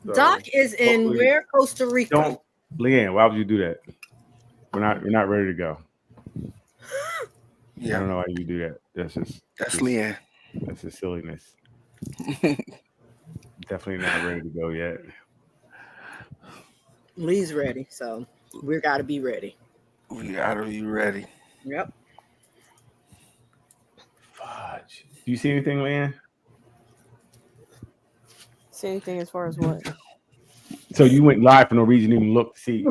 So Doc is in hopefully, where? Costa Rica. don't, Leanne. Why would you do that? We're not ready to go. I Yeah, don't know why you do that. that's Just Leanne. that's just silliness. Definitely not ready to go yet. Lee's ready, so we got to be ready. We gotta be ready. Yep. Fudge. Do you see anything, Leanne? See anything as far as what? So you went live for no reason, didn't even look to see.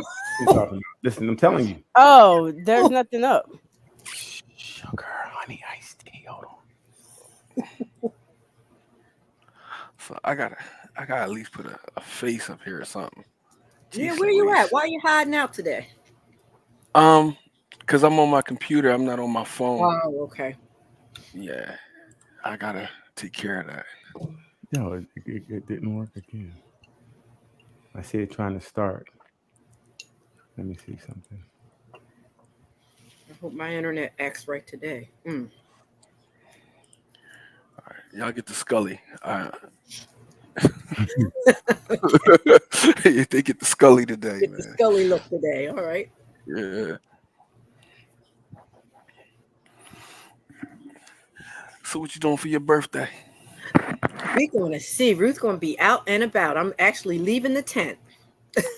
Listen, I'm telling you. Oh, there's nothing up. Sugar, honey, iced tea. Hold on. So I gotta at least put a face up here or something. Yeah, Jeez where you at? Louise. Why you hiding out today? Um, because I'm on my computer, I'm not on my phone. Oh, okay. Yeah, I gotta take care of that. No, it didn't work again. I see it trying to start. Let me see something. I hope my internet acts right today. Y'all get the Scully. They get the Scully today, Get the man. Scully look today. All right. Yeah. So what you doing for your birthday? We're going to see. Ruth's going to be out and about. I'm actually leaving the tent.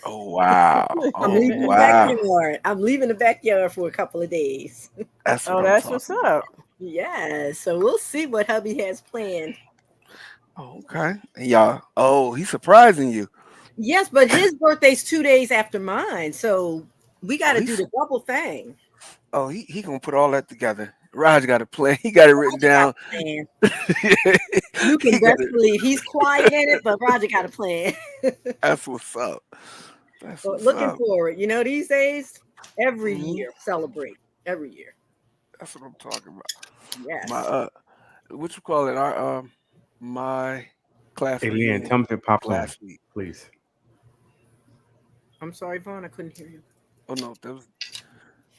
Oh wow. I'm Oh leaving the wow. backyard. I'm leaving the backyard for a couple of days. That's what Oh, I'm that's what's talking up. Yeah, so we'll see what hubby has planned. about. Okay. And y'all. Oh, he's surprising you. Yes, but his birthday's 2 days after mine, so we got Oh, to do he's the double thing. oh he gonna put all that together. Raj got a plan. He got it written Roger got down. a plan. You He can got best it. believe he's quiet in it, but Roger got a plan. That's what's up. That's But what's looking up. forward, these days, every Mhm. year celebrate. Every year. That's what I'm talking about. My Yes. what you call it? Our my class Hey, Leanne, reunion tell me if it was pops on, last week. please. I'm sorry, Vaughn, I couldn't hear you. Oh no, that was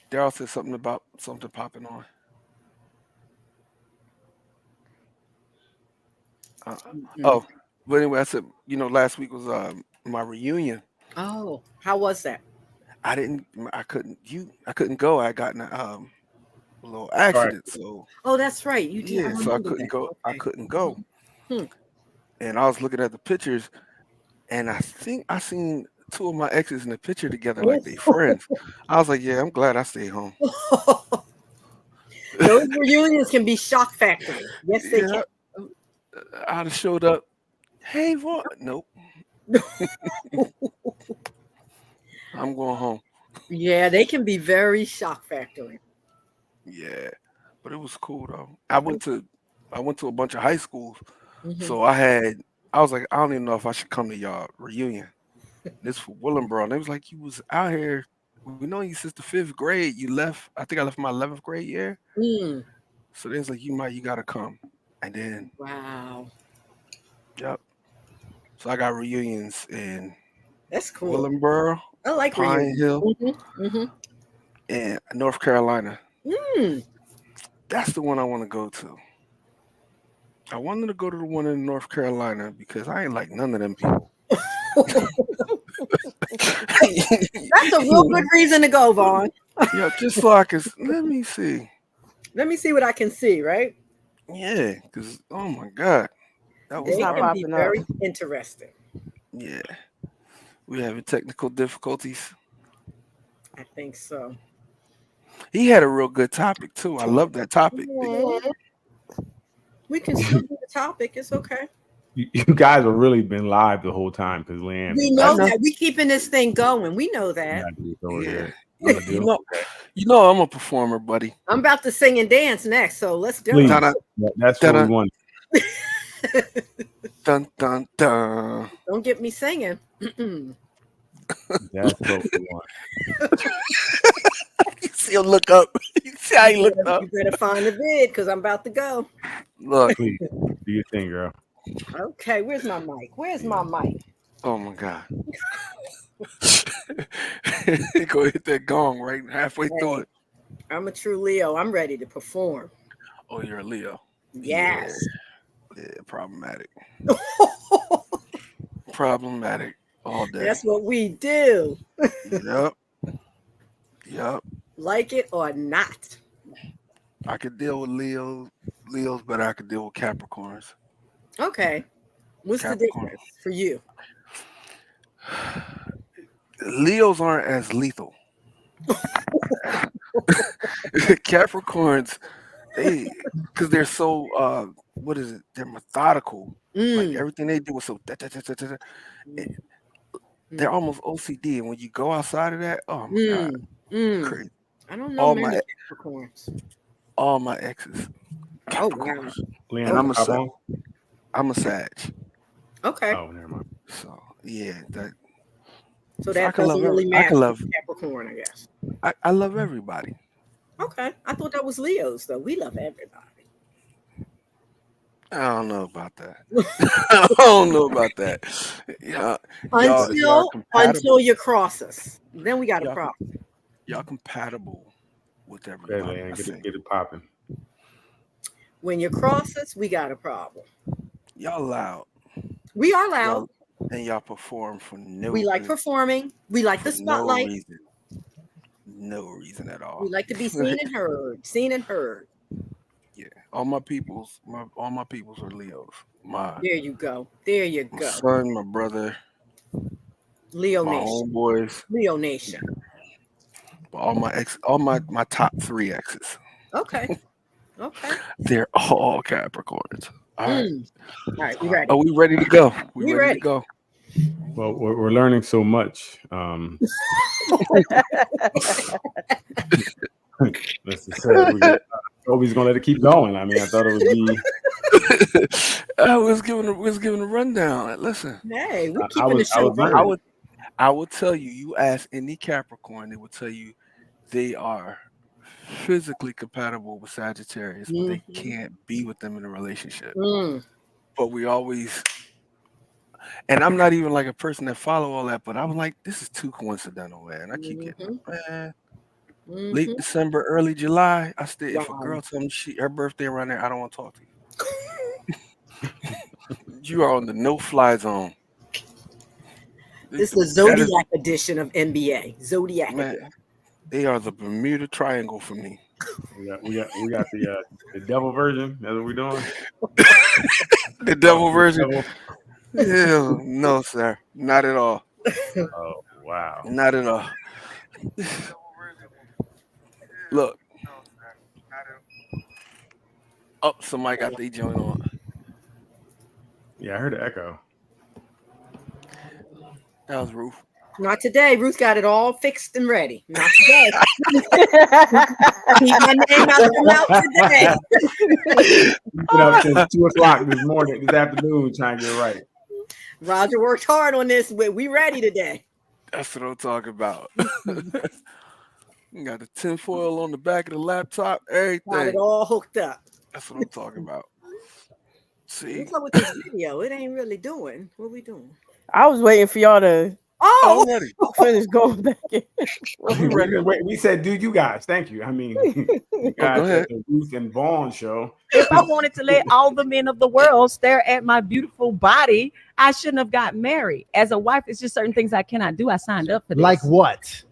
Daryl said something about something popping on. Uh, Mm-mm. oh, but anyway, I said last week was my reunion. Oh, how was that? I couldn't go. I got in a little Sorry. accident, so Oh, that's right. You did. I yeah, so I remember couldn't that. go. I Okay. couldn't go, Hmm. and I was looking at the pictures, and I think I seen two of my exes in the picture together, like they friends. I was like, yeah, I'm glad I stayed home. Those reunions can be shock factory. Yes, they can. Yeah, I'd have showed up. Hey, what? Nope, I'm going home. Yeah, they can be very shock factory. Yeah, but it was cool though. I went to a bunch of high schools, Hmm. so I was like, I don't even know if I should come to y'all reunion. This for Willenboro. And they was like, you was out here. We know you since the 5th grade. You left. I think I left my 11th grade year. Mm. So they was like, you gotta come. And then, Wow, yep. So I got reunions in that's cool. Willenboro, I like Pine reunions. Hill, Hmm. and North Carolina. Mm. That's the one I want to go to. I wanted to go to the one in North Carolina because I ain't like none of them people. That's a real good reason to go, Vaughn. Yeah, just so I can let me see. Let me see what I can see. Right? Yeah, because oh my god, that It's was They not can hard. be popping up. very interesting. Yeah, we having technical difficulties. I think so. He had a real good topic too. I love that topic. Mhm. We can still do the topic. It's okay. You guys have really been live the whole time because Leanne We is I know like, know. that. We keeping this thing going. We know "You that. gotta do this over Yeah, here." you, I'm gonna you do know, okay. I'm a performer, buddy. I'm about to sing and dance next, so let's do Please, it. Dun that's what we dun want. dun dun dun. Don't get me singing. That's what we want. You see him look up. You see how he looked up. You better find the vid because I'm about to go. Look. Please do your thing, girl. Okay, where's my mic? Where's my mic? Oh my god. Go hit that gong right halfway through Hey, it. I'm a true Leo. I'm ready to perform. Oh, you're a Leo. Yeah, Yes. yeah, problematic. Problematic all day. That's what we do. Yep. Yep. Like it or not. I could deal with Leos, but I could deal with Capricorns. Okay. What's the Capricorn. difference for you? Leos aren't as lethal. Capricorns, because they're so what is it? They're methodical. Like everything they do is so. They're almost OCD, and when you go outside of that, oh my god, crazy. I don't know many Capricorns. All my exes. Oh wow. Leon, I'm a Sag. Okay. Oh, never mind. So yeah, that. So that doesn't really matter. Capricorn, I guess. I love everybody. Okay. I thought that was Leos, though. We love everybody. I don't know about that. I don't know about that. Yeah, until you cross us, then we got a problem. Y'all compatible with everybody. Yeah, get it popping. When you cross us, we got a problem. Y'all loud. We are loud. And y'all perform for no We like performing. We like the spotlight. No reason at all. We like to be seen and heard. Seen and heard. Yeah. All my peoples are Leos. There you go. There you go. My son, my brother, Leo my Nation. homeboys. Leo Nation. All my top 3 exes. Okay. Okay. They're all Capricorns. All right. All right, we ready? Are we ready to go? We ready to go? Well, we're learning so much. Let's just say Toby's gonna let it keep going. I mean, I thought it would be. I was giving a rundown. Listen, hey, we're keeping the show running. I would tell you. You ask any Capricorn, they would tell you they are physically compatible with Sagittarius, but they can't be with them in a relationship. But we always, and I'm not even like a person that follow all that, but I'm like, this is too coincidental, man. I keep getting, man. Late December, early July. I stay. If a girl tells me her birthday around there, I don't want to talk to you. You are on the no-fly zone. This is the Zodiac edition of NBA. Zodiac. Man, they are the Bermuda Triangle for me. We got the devil version. That's what we're doing. The devil version. Hell, no, sir. Not at all. Oh wow. Not at all. Look. Oh, somebody got the joint on. Yeah, I heard the echo. That was Ruth. Not today. Ruth got it all fixed and ready. Not today. Keep my name out your mouth today. Been up since 2:00 this afternoon, trying to get it right. Roger worked hard on this. We ready today. That's what I'm talking about. You got the tinfoil on the back of the laptop, everything. Got it all hooked up. That's what I'm talking about. See? What's up with this video? It ain't really doing. What we doing? I was waiting for y'all to Already. finish going back in. We said, dude, you guys. Thank you. I mean, you guys, go ahead. the Ruth and Vaughn show. If I wanted to let all the men of the world stare at my beautiful body, I shouldn't have got married. As a wife, it's just certain things I cannot do. I signed up for this. Like what?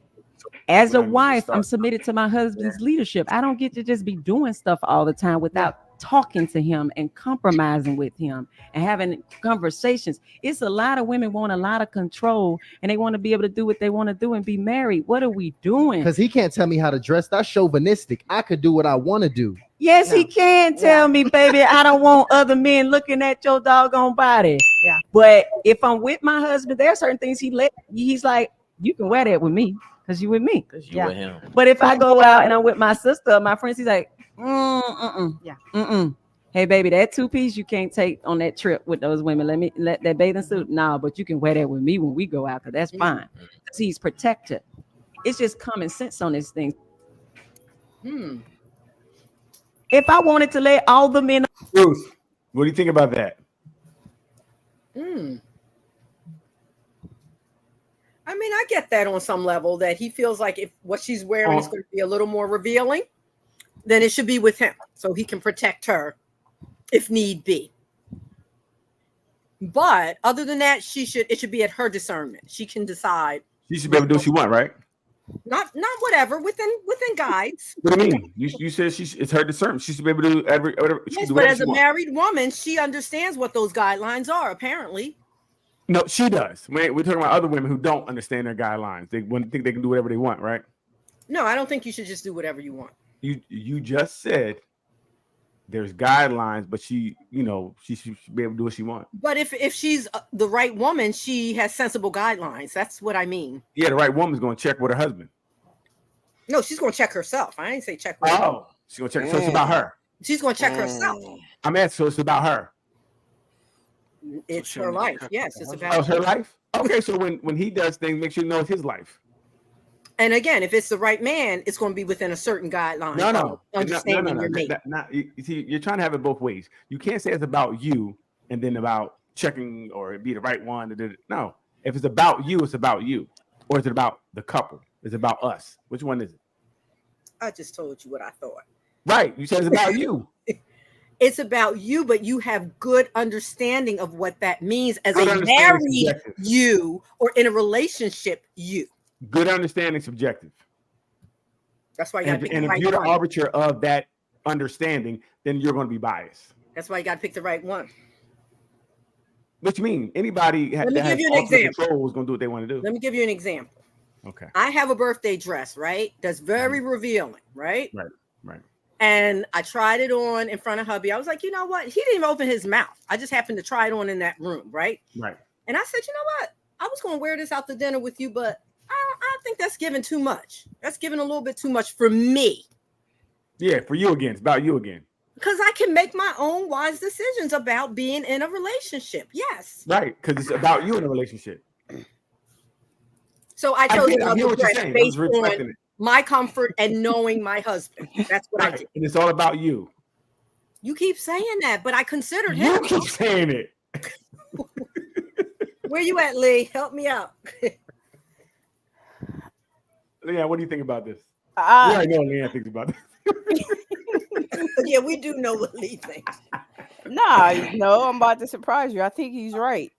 As a wife, I'm submitted to my husband's leadership. I don't get to just be doing stuff all the time without talking to him and compromising with him and having conversations. It's a lot of women want a lot of control and they want to be able to do what they want to do and be married. What are we doing? Because he can't tell me how to dress. That's chauvinistic. I could do what I want to do. Yes, he can tell me, baby, I don't want other men looking at your doggone body. Yeah. But if I'm with my husband, there are certain things he's like, you can wear that with me because you with me. Because you with him. But if I go out and I'm with my sister, my friends, he's like, hey baby, that 2-piece you can't take on that trip with those women. Let that bathing suit. No, but you can wear that with me when we go out, because that's fine. Because he's protected. It's just common sense on this thing. If I wanted to let all the men, Ruth, what do you think about that? I mean, I get that on some level, that he feels like if what she's wearing is going to be a little more revealing, then it should be with him so he can protect her if need be. But other than that, it should be at her discernment. She can decide. She should be able to do what she want, right? Not whatever within guides. What do you mean? You said it's her discernment. She should be able to do whatever. Yes, but as a married woman, she understands what those guidelines are. Apparently, no, she does. We're talking about other women who don't understand their guidelines. They think they can do whatever they want, right? No, I don't think you should just do whatever you want. You just said there's guidelines, but she should be able to do what she wants. But if she's the right woman, she has sensible guidelines. That's what I mean. Yeah, the right woman's going to check with her husband. No, she's going to check herself. I didn't say check with her. She's going to check. So it's about her. She's going to check herself. I'm asking, so it's about her. It's her life. Yes, it's about her life. Okay, so when he does things, make sure you know it's his life. And again, if it's the right man, it's going to be within a certain guideline. No. Understanding your mate. You see, you're trying to have it both ways. You can't say it's about you and then about checking or be the right one. No, if it's about you, it's about you. Or is it about the couple? Is it about us? Which one is it? I just told you what I thought. Right. You said it's about you. It's about you, but you have good understanding of what that means as a married you or in a relationship you. Good understanding subjective. That's why you got to pick the right one. And if you're the arbiter of that understanding, then you're going to be biased. That's why you got to pick the right one. What you mean? Anybody that has control is going to do what they want to do. Let me give you an example. Okay. I have a birthday dress, right? That's very revealing, right? Right. And I tried it on in front of hubby. I was like, you know what? He didn't even open his mouth. I just happened to try it on in that room, right? Right. And I said, you know what? I was going to wear this out to dinner with you, but I think that's giving too much. That's giving a little bit too much for me. Yeah, for you again. It's about you again. Because I can make my own wise decisions about being in a relationship. Yes. Right. Because it's about you in a relationship. So I chose another dress based on my comfort and knowing my husband. That's what I did. And it's all about you. You keep saying that, but I considered him. You keep saying it. Where you at, Lee? Help me out. Yeah, what do you think about this? I know Leanne thinks about this. Yeah, we do know what Lee thinks. No, I'm about to surprise you. I think he's right.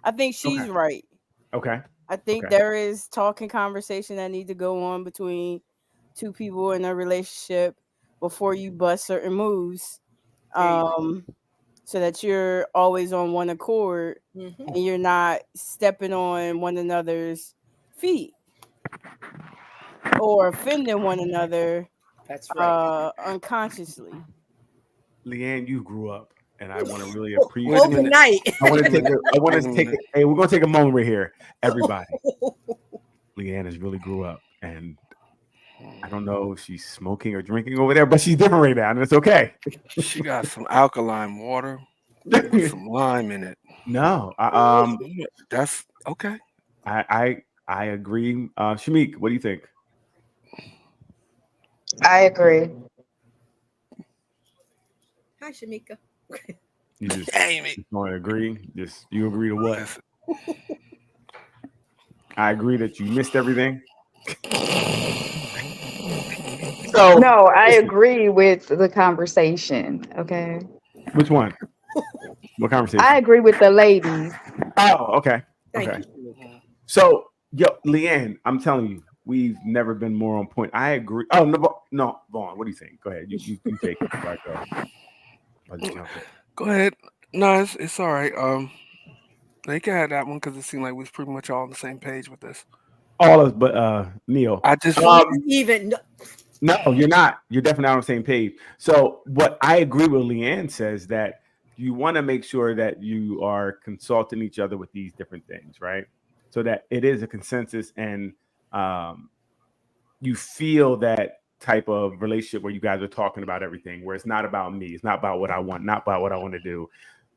I think she's right. Okay. I think there is talk and conversation that need to go on between two people in a relationship before you bust certain moves, so that you're always on one accord and you're not stepping on one another's feet or offending one another. That's right. Unconsciously. Leanne, you grew up, and I want to really appreciate it. Overnight. I want to take it. Hey, we're gonna take a moment right here, everybody. Leanne has really grew up, and I don't know if she's smoking or drinking over there, but she's different right now, and it's okay. She got some alkaline water with some lime in it. No, that's okay. I agree. Shamik, what do you think? I agree. Hi, Shamika. You just want to agree? You agree to what? I agree that you missed everything. So no, I agree with the conversation. Okay. Which one? What conversation? I agree with the ladies. Oh, okay. Thank okay. you. So, Leanne, I'm telling you, we've never been more on point. I agree. Oh no, Vaughn, what do you think? Go ahead. You take it. Right, go ahead. No, it's all right. They can have that one because it seemed like we was pretty much all on the same page with this. All of us, but Neil. I just even. No, you're not. You're definitely not on the same page. So what I agree with Leanne says that you want to make sure that you are consulting each other with these different things, right? So that it is a consensus and you feel that type of relationship where you guys are talking about everything, where it's not about me, it's not about what I want, not about what I want to do.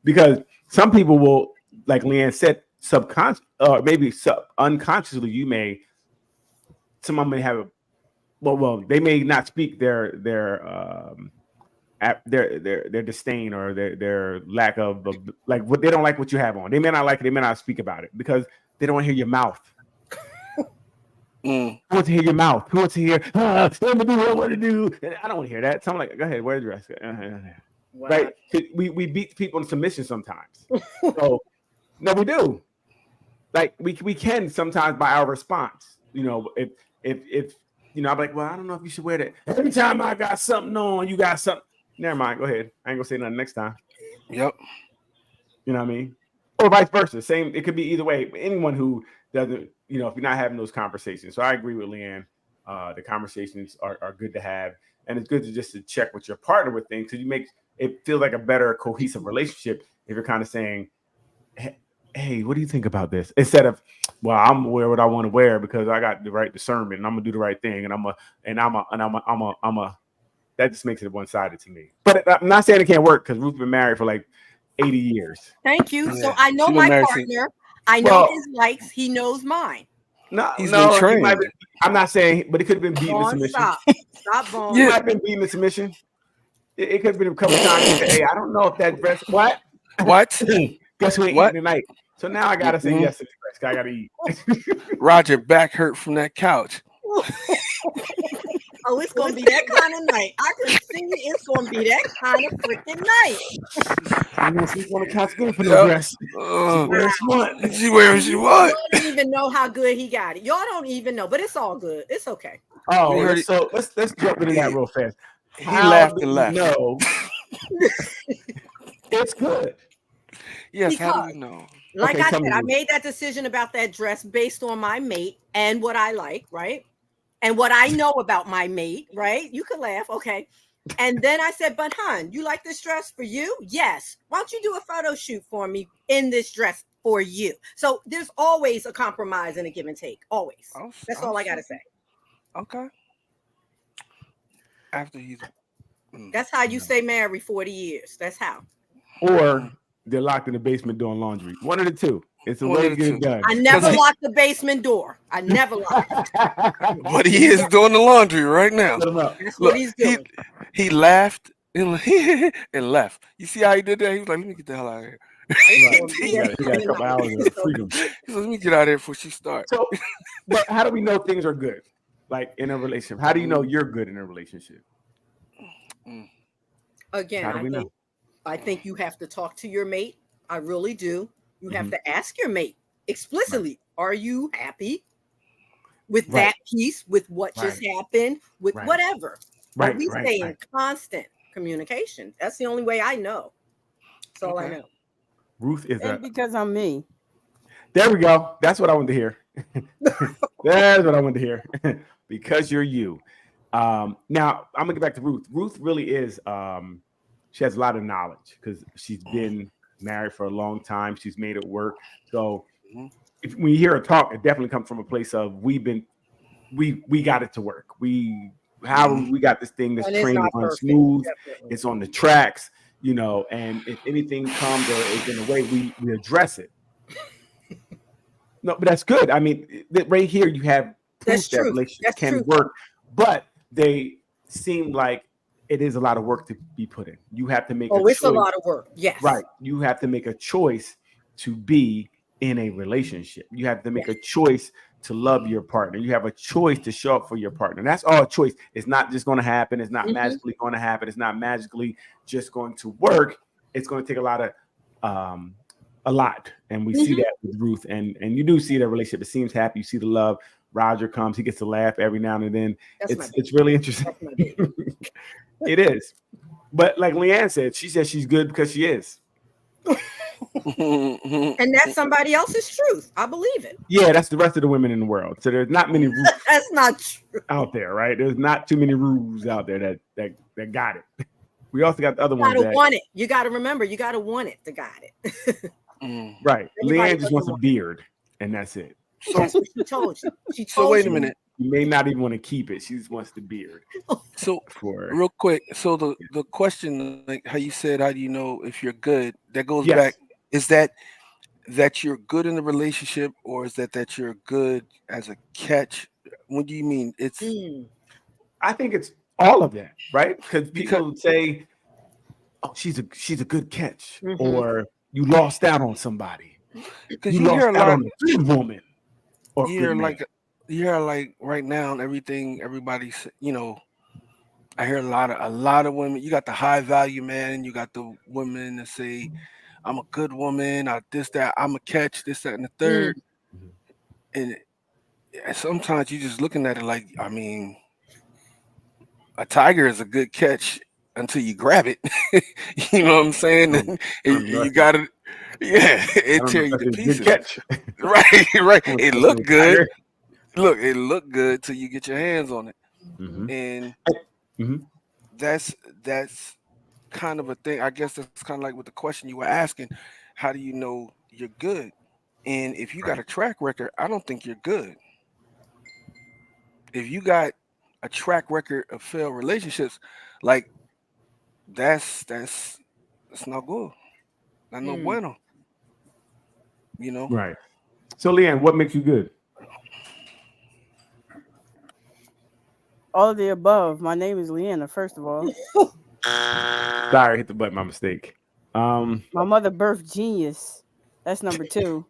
Because some people will, like Leanne said, subconscious or maybe unconsciously, someone may have they may not speak their disdain or their lack of like what they don't like what you have on. They may not like it, they may not speak about it because they don't want to hear your mouth. Who wants to hear your mouth? Who wants to hear what I want to do? I don't want to hear that. So I'm like, go ahead, wear the dress. Wow. Right? We beat people in submission sometimes. So No, we do. Like we can sometimes by our response. You know, if you know, I'm like, well, I don't know if you should wear that. Every time I got something on, you got something. Never mind. Go ahead. I ain't gonna say nothing next time. Yep. You know what I mean? Or vice versa. Same. It could be either way. Anyone who doesn't, you know, if you're not having those conversations. So I agree with Leanne. The conversations are good to have, and it's good to just to check with your partner with things because you make it feel like a better cohesive relationship if you're kind of saying, hey, what do you think about this? Instead of, well, I'm gonna wear what I want to wear because I got the right discernment and I'm gonna do the right thing and I'm a that just makes it one-sided to me. But I'm not saying it can't work because Ruth's been married for like 80 years. Thank you. Yeah. So I know my partner. I know his likes. He knows mine. No, he's been trained. I'm not saying, but it could have been beating the submission. Stop, Bone. It might have been beating the submission. It could have been a couple of times. Hey, I don't know if that dress. What? Guess who ain't eating tonight? So now I gotta say yes to the dress. I gotta eat. Roger back hurt from that couch. Oh, it's gonna be that kind of night. I can see it's gonna be that kind of freaking night. I know she's gonna couch good for the dress. She wears she want. Y'all don't even know how good he got it. Y'all don't even know, but it's all good. It's okay. Oh, so let's jump into that real fast. He laughed and laughed. No, it's good. Yes, Because, how do you know? Like I said, I made that decision about that dress based on my mate and what I like, right? And what I know about my mate, right? You could laugh, okay. And then I said, but hon, you like this dress for you? Yes. Why don't you do a photo shoot for me in this dress for you? So there's always a compromise and a give and take. Always. That's all I got to say. Okay. After he's... That's how you stay married 40 years. That's how. Or they're locked in the basement doing laundry. One of the two. It's a way to get it done. I never locked the basement door. I never locked it. But he is doing the laundry right now. That's what he's doing. He laughed and left. You see how he did that? He was like, let me get the hell out of here. He got a couple hours of freedom. He said, let me get out of here before she starts. So, but how do we know things are good? Like in a relationship? How do you know you're good in a relationship? Again, I think you have to talk to your mate. I really do. You have to ask your mate explicitly, are you happy with that piece, with what just happened, with whatever? But we stay in constant communication. That's the only way I know. That's all I know. Ruth is and because I'm me. There we go. That's what I wanted to hear. That's what I wanted to hear. Because you're you. Now I'm gonna get back to Ruth. Ruth really is she has a lot of knowledge because she's been married for a long time. She's made it work. So when you hear her talk, it definitely comes from a place of we got it to work. We got this thing that's trained on smooth. Definitely. It's on the tracks, you know, and if anything comes or is in the way, we address it. No, but that's good. I mean, right here you have proof that relationships can work, but they seem like it is a lot of work to be put in. You have to make it's a lot of work. Yes. Right. You have to make a choice to be in a relationship. You have to make a choice to love your partner. You have a choice to show up for your partner. That's all a choice. It's not just going to happen. It's not magically going to happen. It's not magically just going to work. It's going to take a lot. And we see that with Ruth. And you do see that relationship. It seems happy. You see the love. Roger comes. He gets to laugh every now and then. It's really interesting. It is. But like Leanne said, she says she's good because she is. And that's somebody else's truth. I believe it. Yeah, that's the rest of the women in the world. So there's not many rules that's not true out there, right? There's not too many rules out there that got it. We also got the other ones. You gotta want it. You gotta remember, you gotta want it to got it. Right. Leanne just wants a beard, and that's it. That's what she told you. She told so wait a minute. You may not even want to keep it. She just wants the beard. So real quick. So the question, like how you said, how do you know if you're good? That goes back. Is that you're good in the relationship, or is that you're good as a catch? What do you mean? It's. I think it's all of that, right? Because people say, "Oh, she's a good catch," or "You lost out on somebody." Because you hear a lot on a good woman. Or you hear like right now everybody's, you know, I hear a lot of women. You got the high value man, and you got the women that say, I'm a good woman. I'm a catch, this, that, and the third. And sometimes you're just looking at it like, I mean, a tiger is a good catch until you grab it. You know what I'm saying? And you got to, it tear you to pieces. Good catch. Right. It looked good. Look, it looked good till you get your hands on it. And that's kind of a thing. I guess that's kind of like with the question you were asking. How do you know you're good? And if you got a track record, I don't think you're good. If you got a track record of failed relationships, like that's not good. Not no bueno. You know? Right. So Leanne, what makes you good? All of the above. My name is Leanna, first of all. Sorry, I hit the button, my mistake. My mother birthed genius. That's number 2.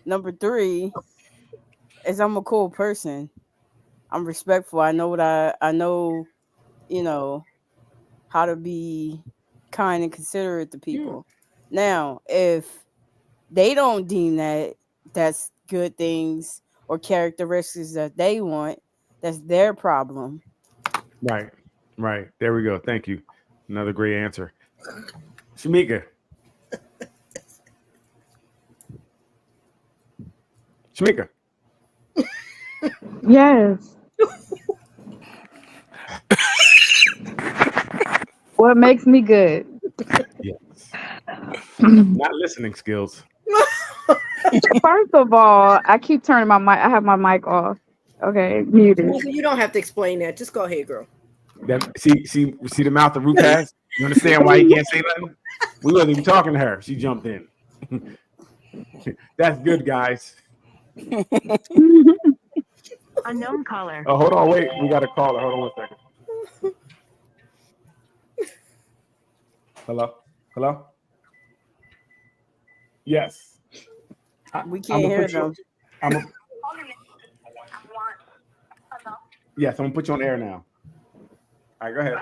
Number 3 is I'm a cool person. I'm respectful. I know I know, how to be kind and considerate to people. Now, if they don't deem that's good things or characteristics that they want, that's their problem. Right. There we go. Thank you. Another great answer. Shamika. Yes. What makes me good? Yes. Not listening skills. First of all, I keep turning my mic. I have my mic off. Okay, muted. You don't have to explain that. Just go ahead, girl. See the mouth that Ruth has? You understand why he can't say nothing? We wasn't even talking to her. She jumped in. That's good, guys. Unknown caller. Oh, hold on, wait. We got a caller. Hold on 1 second. Hello? Yes. We can't hear them. Yes, I'm gonna put you on air now. All right, go ahead.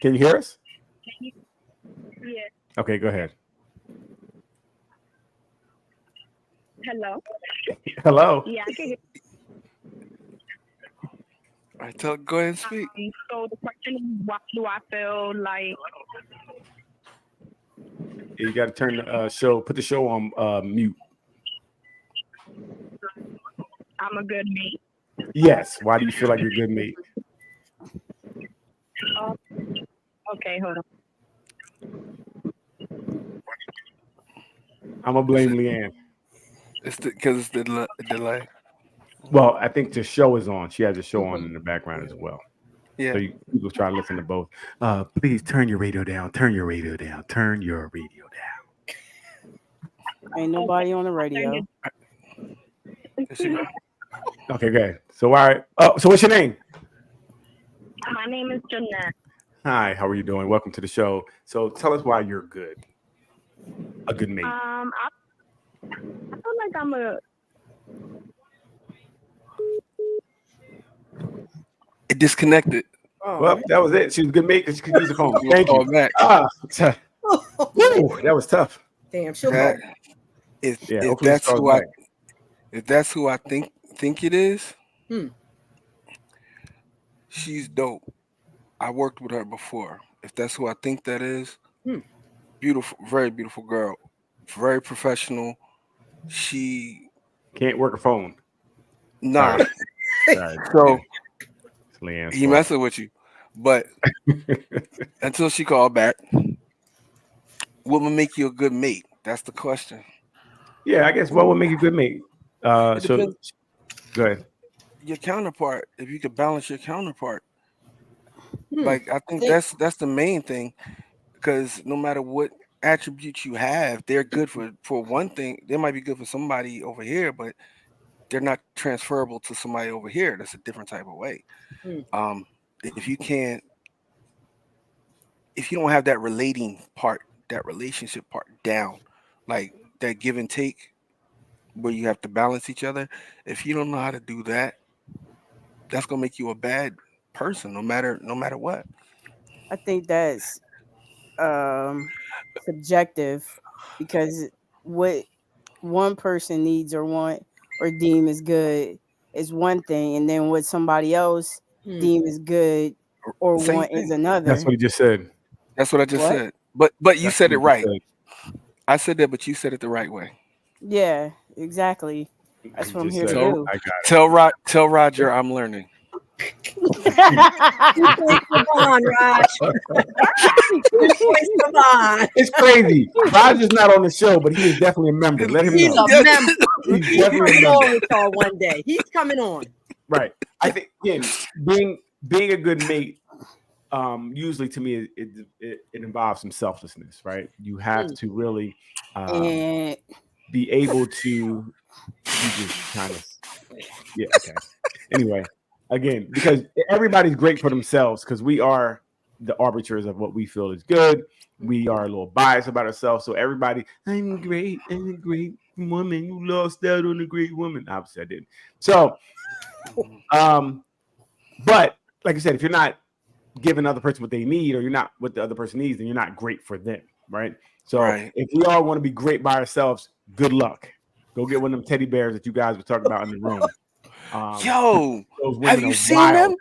Can you hear us? Yeah. Okay, go ahead. Hello. Hello. Yeah, I can hear. All right, go ahead and speak. So the question is, why do I feel like? You got to turn the put the show on mute. I'm a good mate. Yes. Why do you feel like you're a good mate? Okay, hold on. I'm gonna blame Leanne. It's because it's the delay. Well, I think the show is on. She has a show on in the background as well. Yeah. So people try to listen to both. Please turn your radio down. Turn your radio down. Turn your radio down. Ain't nobody on the radio. Okay, good. So all right. Oh, so what's your name? My name is Jeanette. Hi, how are you doing? Welcome to the show. So tell us why you're good. A good mate. I feel like I'm a. It disconnected. Well, that was it. She was a good mate because she could use the phone. Thank you. Back. Woo, that was tough. Damn, she'll That, go. if hopefully that's she calls who back. if that's who I think it is, she's dope. I worked with her before. If that's who I think that is, beautiful, very beautiful girl, very professional. She can't work a phone. Nah. Sorry. So Leanne's he fault. messing with you, but until she called back, what would make you a good mate? That's the question. Yeah, I guess what would make you a good mate? It So depends. go ahead. Your counterpart, if you could balance your counterpart, like I think that's the main thing, because no matter what attributes you have, they're good for one thing. They might be good for somebody over here, but they're not transferable to somebody over here. That's a different type of way. If you don't have that relating part, that relationship part down, like that give and take, where you have to balance each other. If you don't know how to do that, that's gonna make you a bad person, no matter what. I think that's subjective, because what one person needs or want or deem is good is one thing, and then what somebody else deem is good or Same want thing. is another. That's what he just said. That's what I just What? said. But you That's said what it he right. just I said that, but you said it the right way. Yeah, exactly. That's He what I'm just here to said So it. do. I got it. tell Roger I'm learning. Come on, Raj. Come on. It's crazy. Roger's not on the show, but he is definitely a member. Let him He's know. a member. He's He's definitely a coming member. on with y'all one day. He's coming on. Right. I think again, being a good mate, usually to me it involves some selflessness, right? You have to really And be able to. You just kind of, yeah. Okay. Anyway, again, because everybody's great for themselves, because we are the arbiters of what we feel is good. We are a little biased about ourselves, so everybody, I'm a great woman. You lost out on a great woman. Obviously, I did. So, but like I said, if you're not giving the other person what they need, or you're not what the other person needs, then you're not great for them, right? So, if we all want to be great by ourselves, good luck. Go get one of them teddy bears that you guys were talking about in the room. Yo, those women have you are seen wild, them?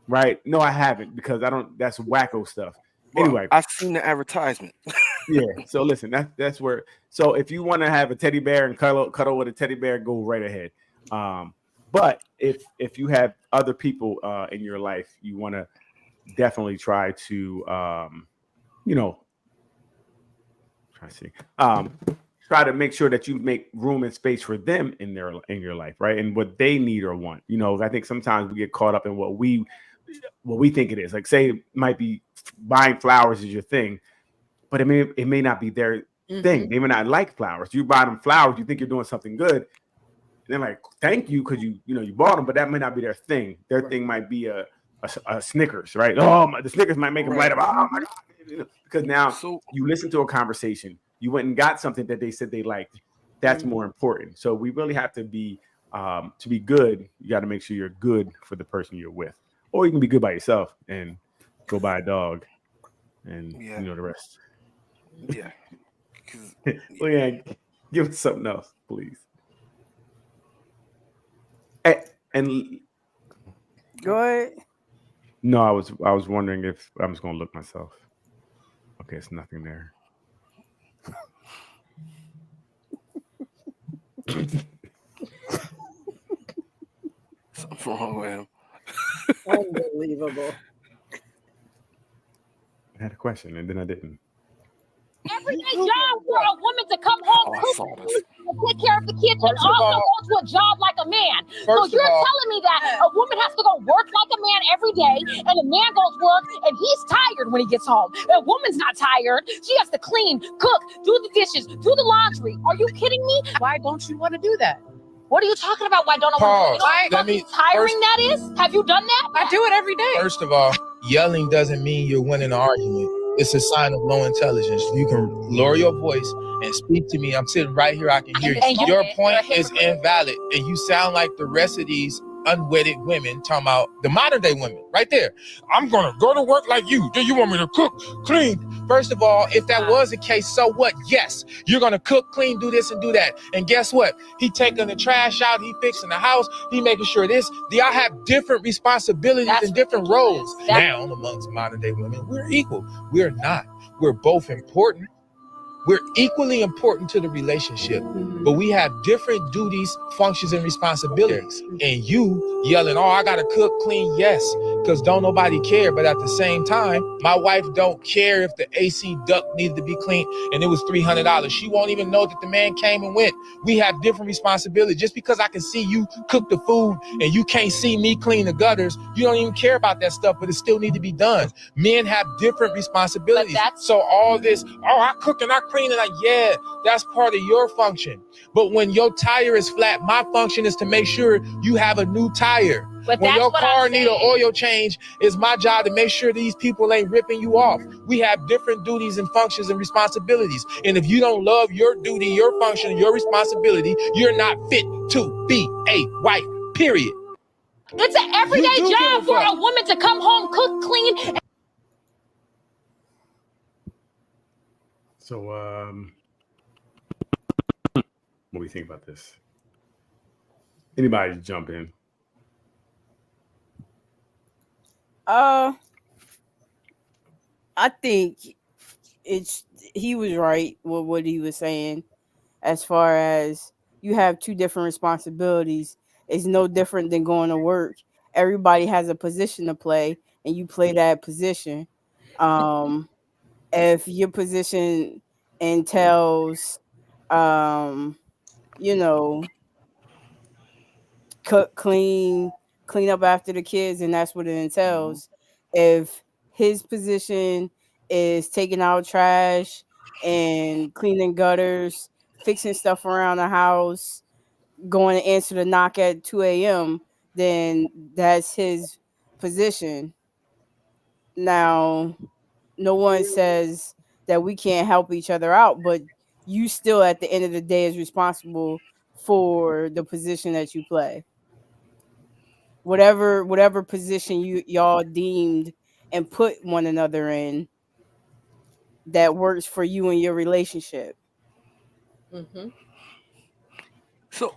right? No, I haven't, because I don't. That's wacko stuff. Bro, Anyway, I've seen the advertisement. yeah. So listen, that's where. So if you want to have a teddy bear and cuddle with a teddy bear, go right ahead. But if you have other people in your life, you want to definitely try to try to make sure that you make room and space for them in your life, right? And what they need or want. I think sometimes we get caught up in what we think it is. Like, say it might be buying flowers is your thing, but it may not be their thing. They may not like flowers. You buy them flowers, you think you're doing something good, and they're like, thank you, because you bought them, but that may not be their thing. Their thing might be a Snickers, right? The Snickers might make them light up. Oh my God. Because now you listen to a conversation, you went and got something that they said they liked. That's more important. So we really have to be to be good. You got to make sure you're good for the person you're with, or you can be good by yourself and go buy a dog, and the rest. Yeah. Well, yeah, give us something else, please. And go ahead. No, I was wondering if I'm just gonna look myself. Okay, it's nothing there. Something's wrong with him. Unbelievable. I had a question and then I didn't. Everyday job for a woman to come home, cook, take care of the kids, and also go to a job like a man. So you're telling me that a woman has to go work like a man every day, and a man goes work, and he's tired when he gets home. A woman's not tired. She has to clean, cook, do the dishes, do the laundry. Are you kidding me? Why don't you want to do that? What are you talking about? Why don't I want to do it? Tiring that is? Have you done that? I do it every day. First of all, yelling doesn't mean you're winning an argument. It's a sign of low intelligence. You can lower your voice and speak to me. I'm sitting right here. I can hear you. Your point is invalid. And you sound like the rest of these unwedded women talking about the modern day women right there. I'm going to go to work like you. Do you want me to cook, clean? First of all, if that was the case, so what? Yes, you're going to cook, clean, do this and do that. And guess what? He taking the trash out. He fixing the house. He making sure this. Y'all have different responsibilities and different roles. Now, amongst modern day women, we're equal. We're not. We're both important. We're equally important to the relationship, but we have different duties, functions, and responsibilities. And you yelling, I gotta cook, clean, yes, because don't nobody care. But at the same time, my wife don't care if the AC duct needed to be cleaned and it was $300. She won't even know that the man came and went. We have different responsibilities. Just because I can see you cook the food and you can't see me clean the gutters, you don't even care about that stuff, but it still need to be done. Men have different responsibilities. So all this, I cook and I clean, and that's part of your function. But when your tire is flat, my function is to make sure you have a new tire. But when your car need an oil change, it's my job to make sure these people ain't ripping you off. We have different duties and functions and responsibilities. And if you don't love your duty, your function, your responsibility, you're not fit to be a wife, period. It's an everyday job for a woman to come home, cook, clean. So, what do you think about this? Anybody jump in? I think he was right with what he was saying, as far as you have two different responsibilities. It's no different than going to work. Everybody has a position to play, and you play that position. If your position entails, you know, cook, clean up after the kids, and that's what it entails. If his position is taking out trash and cleaning gutters, fixing stuff around the house, going to answer the knock at 2 a.m., then that's his position. Now, no one says that we can't help each other out, but you still at the end of the day is responsible for the position that you play. Whatever position y'all deemed and put one another in that works for you and your relationship. Mm-hmm. So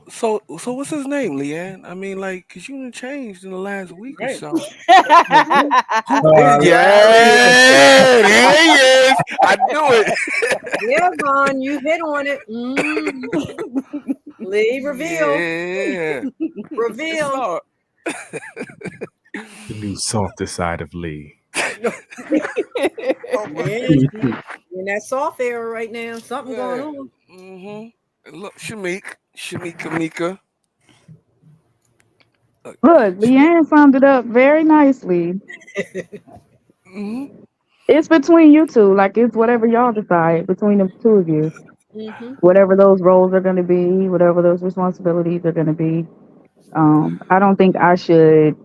what's his name, Leanne? I mean, like, cause you done changed in the last week or so. Who Yeah, there he is. I knew it. Yeah, Vaughn, you hit on it. Lee, reveal. Yeah. Reveal. the new softer side of Lee. In that soft era right now, something going on. Mm-hmm. Look, Shamika. Look, Leanne summed it up very nicely. Mm-hmm. It's between you two. Like, it's whatever y'all decide between the two of you. Mm-hmm. Whatever those roles are going to be, whatever those responsibilities are going to be. I don't think I should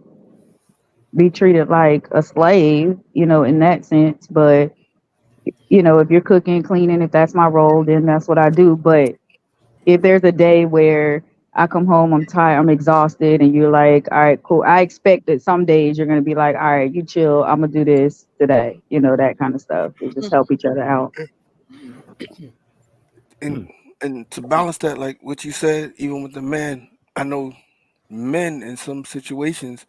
be treated like a slave, in that sense. But, if you're cooking, cleaning, if that's my role, then that's what I do. But if there's a day where I come home, I'm tired, I'm exhausted, and you're like, all right, cool. I expect that some days you're going to be like, all right, you chill. I'm going to do this today. That kind of stuff. We just help each other out. And to balance that, like what you said, even with the men, I know men in some situations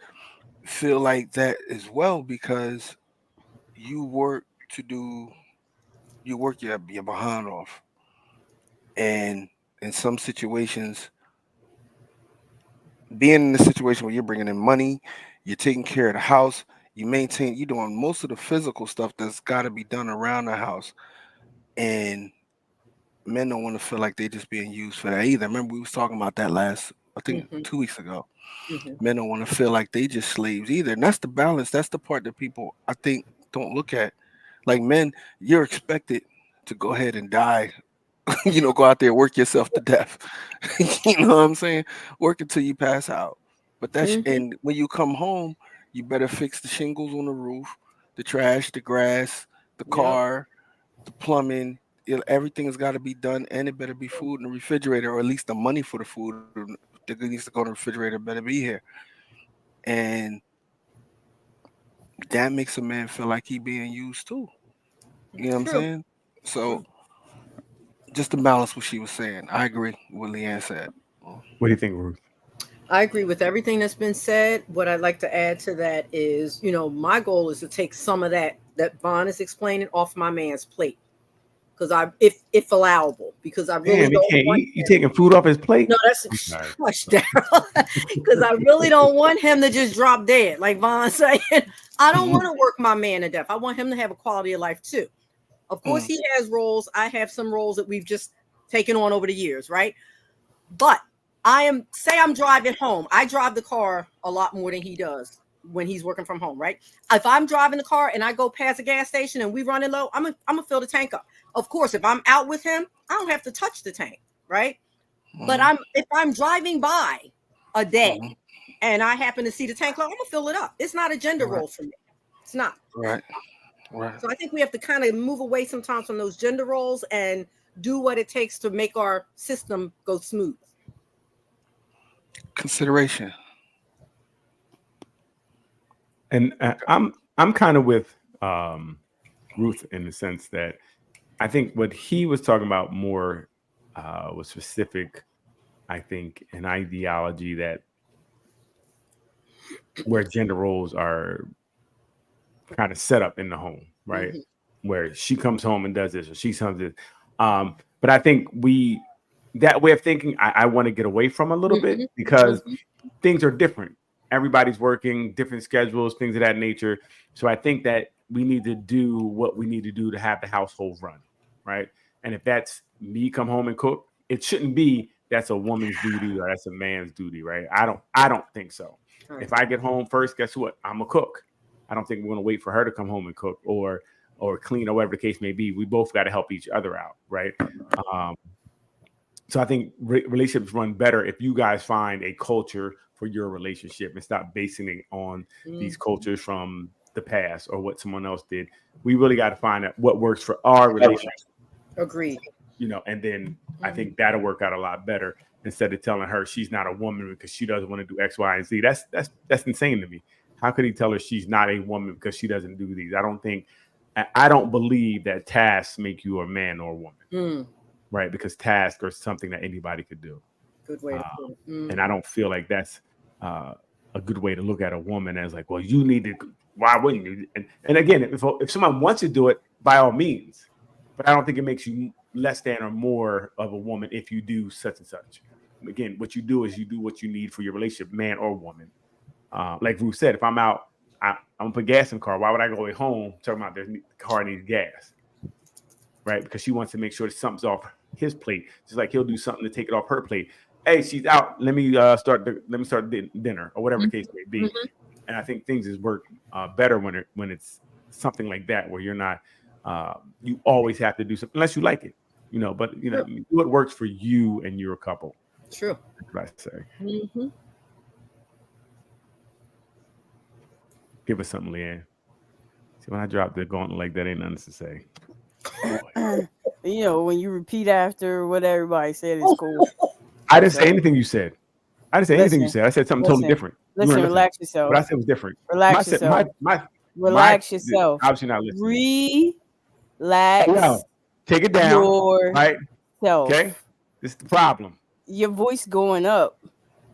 feel like that as well, because you work your behind off, and in some situations, being in a situation where you're bringing in money, you're taking care of the house, you're doing most of the physical stuff that's got to be done around the house, and men don't want to feel like they're just being used for that either. Remember, we was talking about that I think 2 weeks ago. Men don't want to feel like they just slaves either, and that's the balance. That's the part that people, I think, don't look at. Like, men, you're expected to go ahead and die. Go out there, work yourself to death. You know what I'm saying? Work until you pass out. But that's and when you come home, you better fix the shingles on the roof, the trash, the grass, the car, the plumbing. Everything has got to be done, and it better be food in the refrigerator, or at least the money for the food that needs to go in the refrigerator better be here. And that makes a man feel like he being used too. You know what I'm saying? So just to balance what she was saying, I agree with what Leanne said. What do you think, Ruth? I agree with everything that's been said. What I'd like to add to that is, my goal is to take some of that Vaughn is explaining off my man's plate. Because if allowable, because I really don't want you taking food off his plate. No, that's much, Daryl. Because I really don't want him to just drop dead, like Vaughn saying. I don't want to work my man to death. I want him to have a quality of life too. Of course, he has roles. I have some roles that we've just taken on over the years, right? But I'm driving home. I drive the car a lot more than he does when he's working from home, right? If I'm driving the car and I go past a gas station and we running low, I'm gonna fill the tank up. Of course, if I'm out with him, I don't have to touch the tank, right? But if I'm driving by a day and I happen to see the tank low, I'm gonna fill it up. It's not a gender role for me. It's not. Right. So I think we have to kind of move away sometimes from those gender roles and do what it takes to make our system go smooth. Consideration. And I'm kind of with Ruth in the sense that I think what he was talking about more was specific, I think, an ideology that where gender roles are kind of set up in the home, right? Mm-hmm. Where she comes home and does this, or she comes this. But I think that way of thinking, I want to get away from a little bit because things are different. Everybody's working, different schedules, things of that nature. So I think that we need to do what we need to do to have the household run, right? And if that's me come home and cook, it shouldn't be that's a woman's duty or that's a man's duty, right? I don't think so. Right. If I get home first, guess what? I'm a cook. I don't think we're going to wait for her to come home and cook or clean or whatever the case may be. We both got to help each other out, right? So I think relationships run better if you guys find a culture for your relationship and stop basing it on these cultures from the past or what someone else did. We really got to find out what works for our relationship. Agreed. And then I think that'll work out a lot better instead of telling her she's not a woman because she doesn't want to do X, Y, and Z. That's insane to me. How could he tell her she's not a woman because she doesn't do these? I don't believe that tasks make you a man or a woman, right? Because tasks are something that anybody could do. Good way to put it. And I don't feel like that's a good way to look at a woman as like, well, you need to. Why wouldn't you? And again, if someone wants to do it, by all means. But I don't think it makes you less than or more of a woman if you do such and such. Again, what you do is you do what you need for your relationship, man or woman. Like Ruth said, if I'm out, I'm gonna put gas in the car. Why would I go home talking about the car needs gas? Right? Because she wants to make sure that something's off his plate. Just like he'll do something to take it off her plate. Hey, she's out. Let me start dinner or whatever the case may be. And I think things is work better when it's something like that where you're not. You always have to do something unless you like it, But do what works for you and your couple. True. That's what I say. Give us something, Leanne. See, when I drop the gauntlet like that, ain't nothing to say. When you repeat after what everybody said is cool. I didn't say anything you said. I said something totally different. Listen, relax yourself. What I said was different. Relax yourself. Relax yourself. Obviously not listening. Relax. Take it down. Right. Okay. This is the problem. Your voice going up.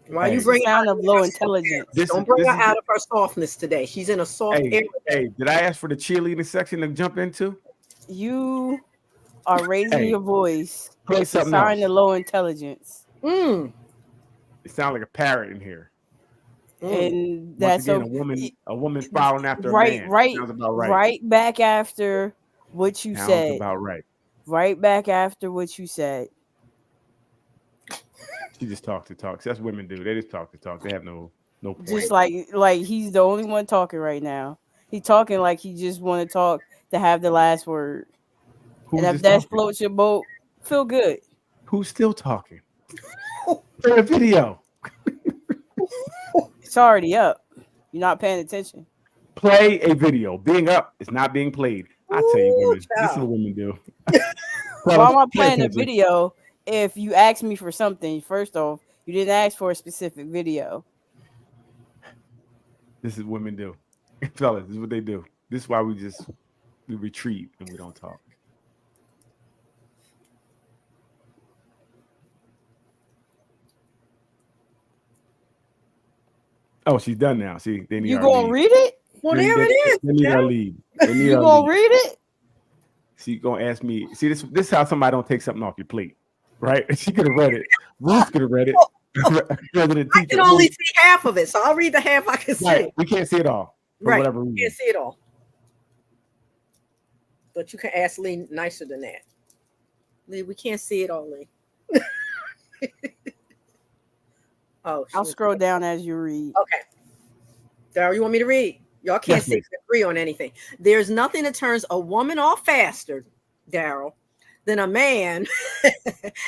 Why you bring out of low intelligence? Don't bring her out of her softness today. She's in a soft area. Hey, did I ask for the cheerleading section to jump into? You are raising your voice. It's a sign of low intelligence. It sounds like a parrot in here. And that's a woman following after a man. Sounds about right. Right back after what you sounds said. About right. Right back after what you said. She just talk to talk. That's what women do. They just talk to talk. They have no point. Just like he's the only one talking right now. He's talking like he just want to talk to have the last word. And if that floats your boat, feel good. Who's still talking? Play a video. It's already up. You're not paying attention. Play a video. Being up is not being played. I tell you, women, this is what women do. Why am I playing a video if you asked me for something? First off, you didn't ask for a specific video. This is what women do. Fellas, this is what they do. This is why we retreat and we don't talk. Oh, she's done now. See, they need you gonna read it? Well, there it is. They need our lead. You gonna read it? She gonna ask me. See, this is how somebody don't take something off your plate, right? She could have read it. Ruth could have read it. I can only see half of it, so I'll read the half I can see. Right. We can't see it all. Right. We can't see it all. But you can ask Lee nicer than that. Lee, we can't see it all, Lee. Oh, I'll scroll down as you read. Okay. Daryl, you want me to read? Y'all can't agree on anything. There's nothing that turns a woman off faster, Daryl, than a man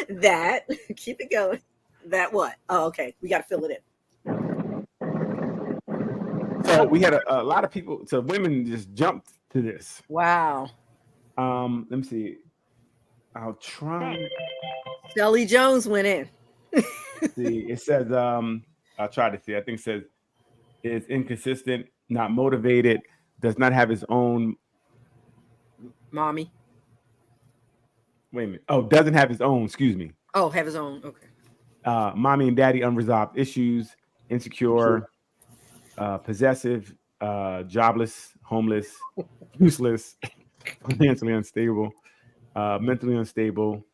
that keep it going. That what? Oh, okay. We got to fill it in. So we had a lot of people. So women just jumped to this. Wow. Let me see. I'll try. Shelly Jones went in. See, it says, I'll try to see. I think it says is inconsistent, not motivated, does not have his own mommy. Wait a minute. Oh, doesn't have his own. Excuse me. Oh, have his own. Okay. Mommy and daddy unresolved issues, insecure, possessive, jobless, homeless, useless, financially unstable, mentally unstable,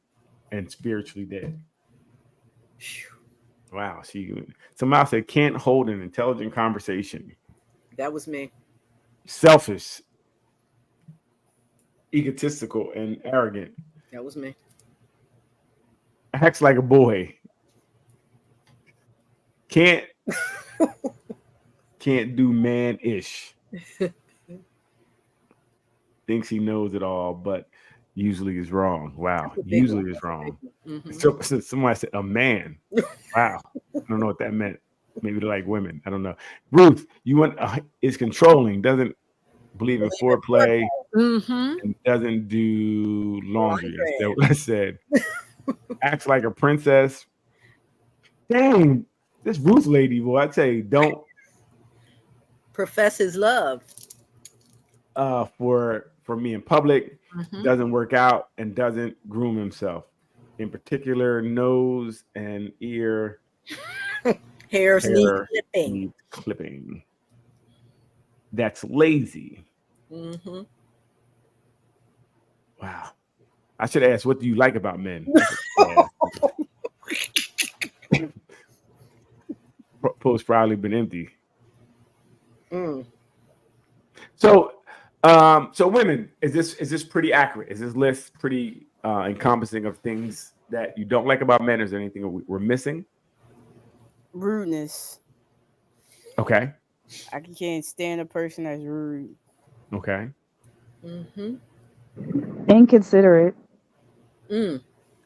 and spiritually dead. Wow. Somebody said can't hold an intelligent conversation. That was me. Selfish, egotistical, and arrogant. That was me. Acts like a boy. Can't do man-ish. Thinks he knows it all, but usually is wrong. Wow. Usually is wrong. Mm-hmm. So somebody said a man. Wow. I don't know what that meant. Maybe they like women. I don't know. Ruth, you want is controlling, doesn't believe in foreplay, and doesn't do laundry. That's what I said. Acts like a princess. Dang, this Ruth lady, boy, I tell you, don't profess his love for me in public. Doesn't work out and doesn't groom himself. In particular, nose and ear hairs hair need clipping. That's lazy. Wow. I should ask, what do you like about men? Post probably been empty. So women, is this pretty accurate? Is this list pretty encompassing of things that you don't like about men? Is there anything we're missing? Rudeness. Okay. I can't stand a person that's rude. Okay. Inconsiderate.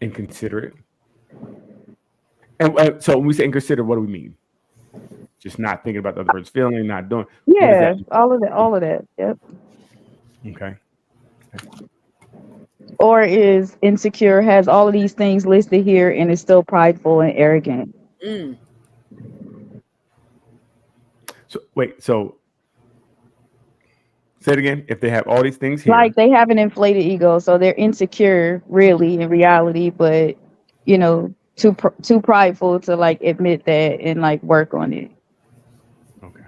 Inconsiderate. And so when we say inconsiderate, what do we mean? Just not thinking about the other person's feeling, not doing. Yeah, all of that. Yep. Okay. Or is insecure, has all of these things listed here, and is still prideful and arrogant. So say it again. If they have all these things here, Like they have an inflated ego, so they're insecure, really, in reality, but too prideful to like admit that and like work on it. Okay.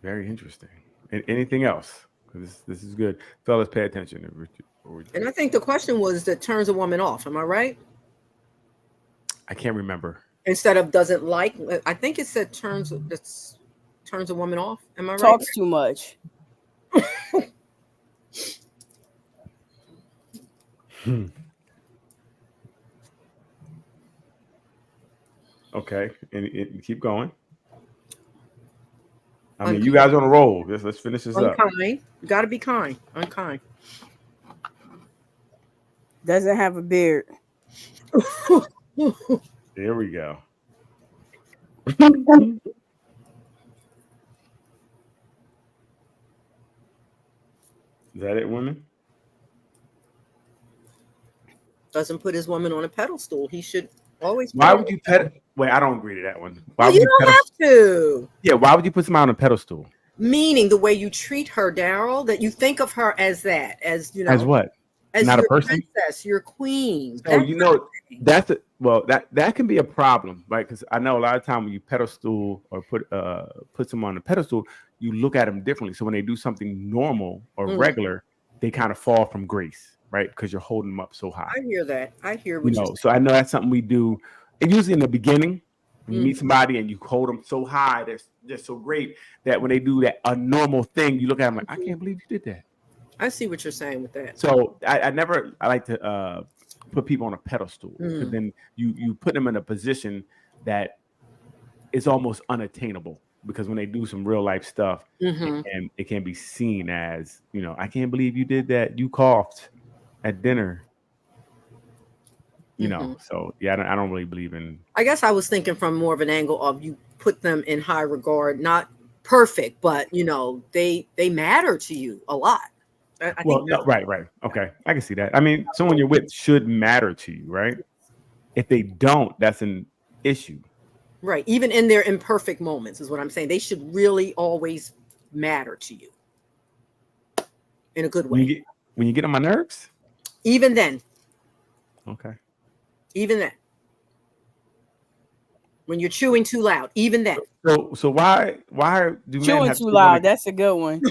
Very interesting. And anything else? This is good, fellas. Pay attention. And I think the question was that turns a woman off. Am I right? I can't remember. Instead of doesn't like, I think it said turns a woman off. Am I right? Talks too much. Okay, and keep going. I mean, you guys on a roll. Let's finish this up. Unkind. You got to be kind. Unkind. Doesn't have a beard. There we go. Is that it, women? Doesn't put his woman on a pedestal. He should always. Why would you Wait, I don't agree to that one. Why well, would you don't have to. Yeah, why would you put somebody on a pedestal? Meaning the way you treat her, Daryl, that you think of her as that, as as what? As not your a person, princess, your queen. So that can be a problem, right? Because I know a lot of time when you pedestal or put someone on a pedestal, you look at them differently. So when they do something normal or regular, they kind of fall from grace, right? Because you're holding them up so high. I hear that. I hear what you So I know that's something we do, and usually in the beginning, when you meet somebody and you hold them so high, they're so great that when they do that a normal thing, you look at them like, I can't believe you did that. I see what you're saying with that. So I like to put people on a pedestal, because then you put them in a position that is almost unattainable, because when they do some real life stuff, and it can be seen as, I can't believe you did that. You coughed at dinner. So yeah, I don't really believe in. I guess I was thinking from more of an angle of you put them in high regard, not perfect, but they matter to you a lot. I think right. Okay, I can see that. I mean, someone you're with should matter to you, right? If they don't, that's an issue. Right. Even in their imperfect moments is what I'm saying. They should really always matter to you. in a good way. When you get on my nerves? Even then. Okay. Even then. When you're chewing too loud, even then. So why do men Chewing have too to loud? That's a good one.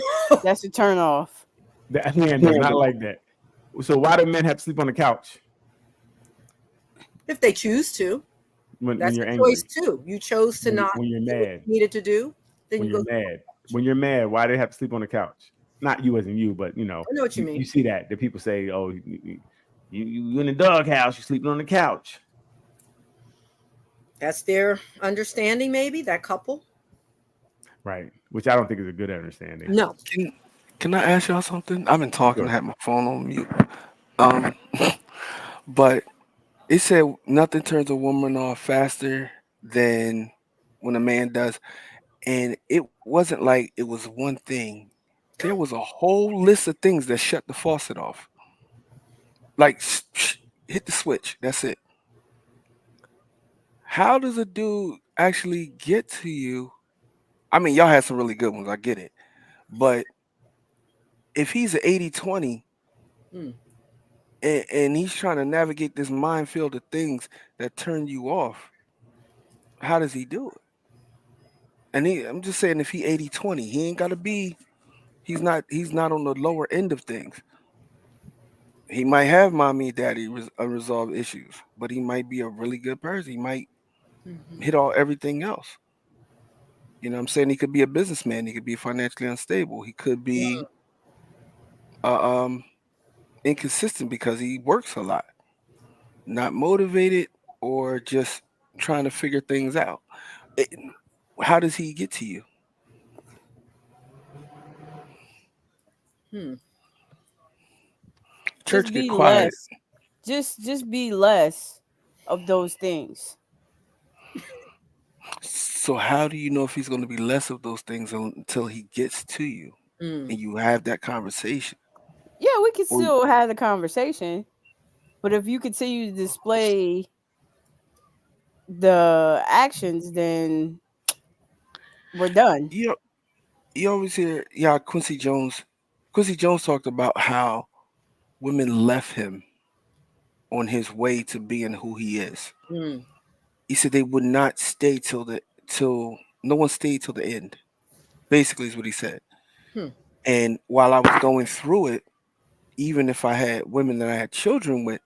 That's a turn off. That man does not like that. So why do men have to sleep on the couch? If they choose to. That's you're a angry. choice too. You chose to not when you're do what mad. you needed to do. Then When you you're go. mad. When you're mad, why do they have to sleep on the couch? Not you as in you, but you know. I know what you mean. You see that people say, "Oh, you in the doghouse, you're sleeping on the couch." That's their understanding, maybe that couple. Right, which I don't think is a good understanding. No. Can I ask y'all something? I've been talking. Sure. I had my phone on mute. But it said nothing turns a woman off faster than when a man does, and it wasn't like it was one thing. There was a whole list of things that shut the faucet off. Like hit the switch. That's it. How does a dude actually get to you? I mean, y'all had some really good ones. I get it. But if he's an 80-20 and he's trying to navigate this minefield of things that turn you off, how does he do it? And I'm just saying, if he 80-20, he ain't got to be, he's not on the lower end of things. He might have mommy and daddy unresolved issues, but he might be a really good person. He might hit everything else. You know what I'm saying? He could be a businessman. He could be financially unstable. He could be inconsistent because he works a lot, not motivated, or just trying to figure things out. How does he get to you? Church get quiet. Just be less of those things. So how do you know if he's going to be less of those things until he gets to you and you have that conversation? Yeah, we can still have the conversation, but if you continue to display the actions, then we're done. You always hear, Quincy Jones. Quincy Jones talked about how women left him on his way to being who he is. He said they would not stay till no one stayed till the end. Basically, is what he said. And while I was going through it, even if I had women that I had children with,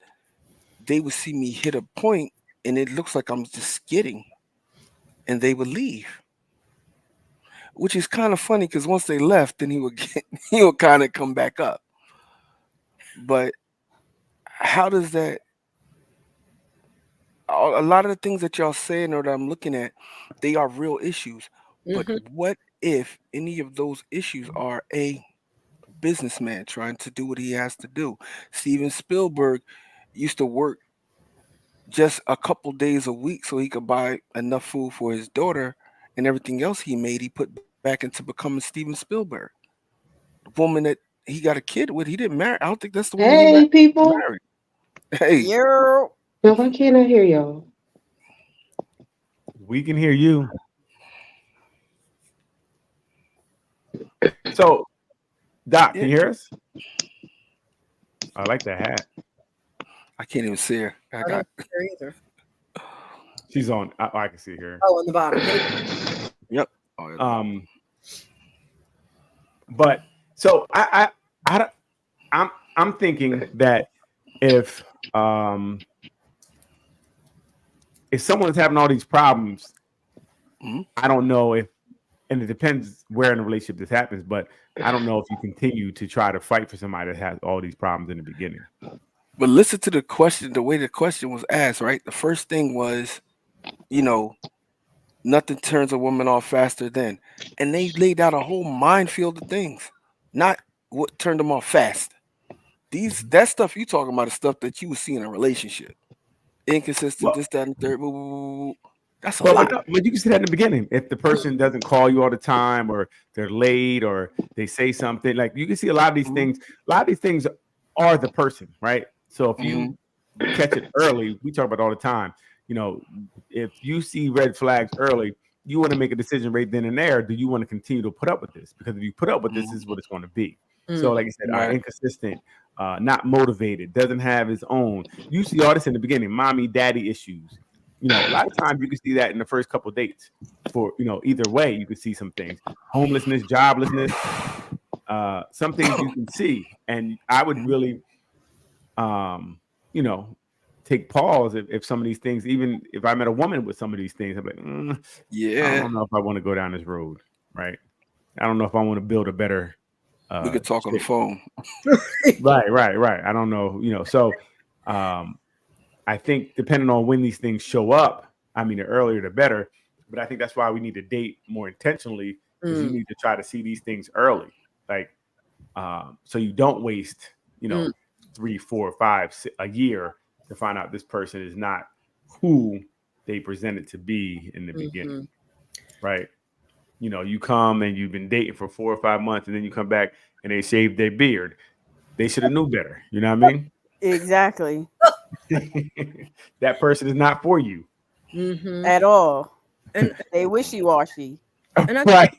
they would see me hit a point, and it looks like I'm just skidding, and they would leave. Which is kind of funny because once they left, then he would kind of come back up. But how does that? A lot of the things that y'all saying or that I'm looking at, they are real issues. But what if any of those issues are a businessman trying to do what he has to do? Steven Spielberg used to work just a couple days a week so he could buy enough food for his daughter, and everything else he made, he put back into becoming Steven Spielberg. The woman that he got a kid with, he didn't marry. I don't think that's the woman Hey, people. married. Hey. Yo. No, why can't I hear y'all? We can hear you. So, Doc, can you hear us? I like that hat. I can't even see her. I don't see her either. She's on. I can see her. Oh, on the bottom. Yep. But so I'm thinking that if someone's having all these problems, I don't know if, and it depends where in the relationship this happens, but I don't know if you continue to try to fight for somebody that has all these problems in the beginning. But listen to the question, the way the question was asked, right? The first thing was, nothing turns a woman off faster than, and they laid out a whole minefield of things, not what turned them off fast. That stuff you talking about is stuff that you would see in a relationship. Inconsistent, this, that, and third. That's a lot. But you can see that in the beginning. If the person doesn't call you all the time, or they're late, or they say something, like you can see a lot of these things. A lot of these things are the person, right? So if you catch it early, we talk about it all the time. If you see red flags early, you want to make a decision right then and there. Do you want to continue to put up with this? Because if you put up with this, is what it's going to be. So, like I said, are inconsistent, not motivated, doesn't have his own. You see all this in the beginning, mommy, daddy issues. You know, a lot of times you can see that in the first couple of dates. For either way, you can see some things: homelessness, joblessness, some things you can see. And I would really, take pause if some of these things, even if I met a woman with some of these things, I'm like, I don't know if I want to go down this road, right? I don't know if I want to build a better. We could talk on the phone. Right. I don't know, so I think depending on when these things show up, I mean, the earlier the better. But I think that's why we need to date more intentionally, because you need to try to see these things early, like so you don't waste 3, 4, 5 a year to find out this person is not who they presented to be in the beginning, right? You come and you've been dating for 4 or 5 months, and then you come back and they shaved their beard. They should have knew better. You know what I mean? Exactly. That person is not for you at all. And they wishy-washy. And right.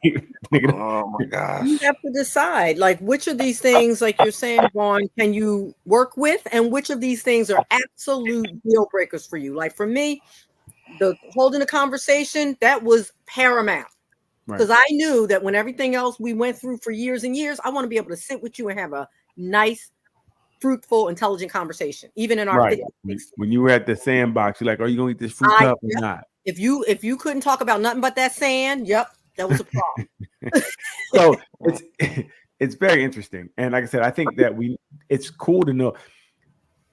Oh my gosh. You have to decide, like, which of these things, like you're saying, Vaughn, can you work with, and which of these things are absolute deal breakers for you. Like for me, the holding a conversation, that was paramount. Because I knew that when everything else we went through for years and years, I want to be able to sit with you and have a nice, fruitful, intelligent conversation, even in our 50s. When you were at the sandbox, you're like, are you gonna eat this fruit cup or not? If you couldn't talk about nothing but that sand, that was a problem. So it's very interesting. And like I said, I think that it's cool to know.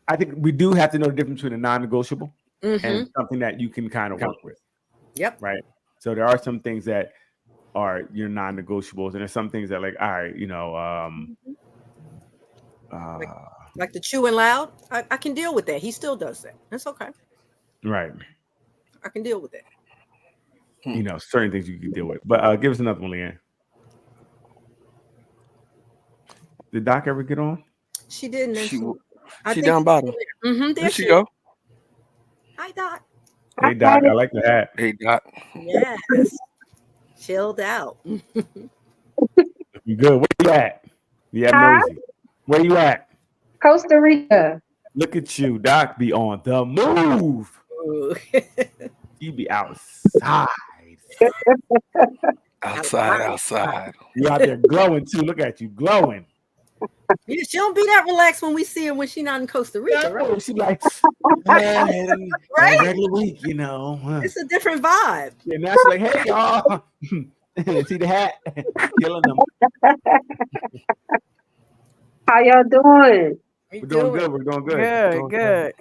I think we do have to know the difference between a non-negotiable and something that you can kind of work with. Yep. Right. So there are some things that are your non-negotiables, and there's some things that, like, all right, like the chewing loud. I can deal with that. He still does that. That's okay. Right. I can deal with it. Certain things you can deal with. But give us another one, Leanne. Did Doc ever get on? She didn't. She down bottom. There she go. Hi, Doc. Hey, Doc. I like the hat. Hey, Doc. Yes. Chilled out. You good? Where you at? Nosy. Where you at? Costa Rica. Look at you, Doc. Be on the move. You be outside. outside. You out there glowing too. Look at you glowing. Yeah, she don't be that relaxed when we see her when she not in Costa Rica, right? She like, right? Regular week, It's a different vibe. Yeah, now she's like, hey y'all, see the hat, killing them. How y'all doing? We're doing good. We're doing good. Good.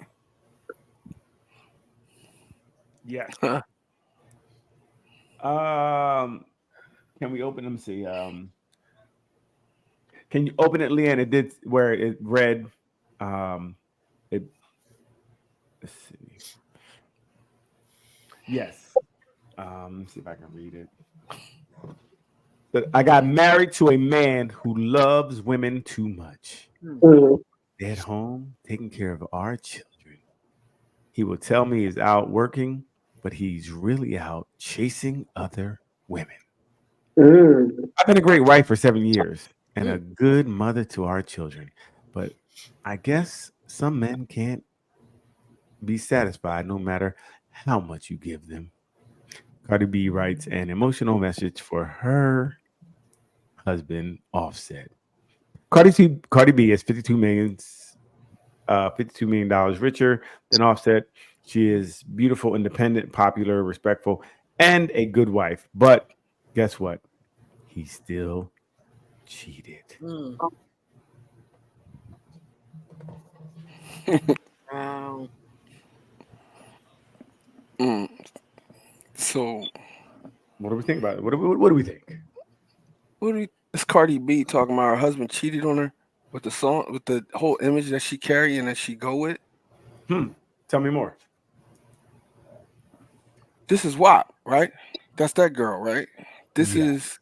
Yeah. Can we open them? See. Can you open it, Leanne? It did where it read. Let's see. Yes. Let's see if I can read it. But I got married to a man who loves women too much. At home, taking care of our children. He will tell me he's out working, but he's really out chasing other women. I've been a great wife for 7 years and a good mother to our children, but I guess some men can't be satisfied no matter how much you give them. Cardi B writes an emotional message for her husband, Offset. Cardi B is $52 million richer than Offset. She is beautiful, independent, popular, respectful, and a good wife. But guess what? He still cheated. Wow. So, what do we think about it? What do we think? Is Cardi B talking about her husband cheated on her with the song, with the whole image that she carry and that she go with? Tell me more. This is WAP, right? That's that girl, right? This is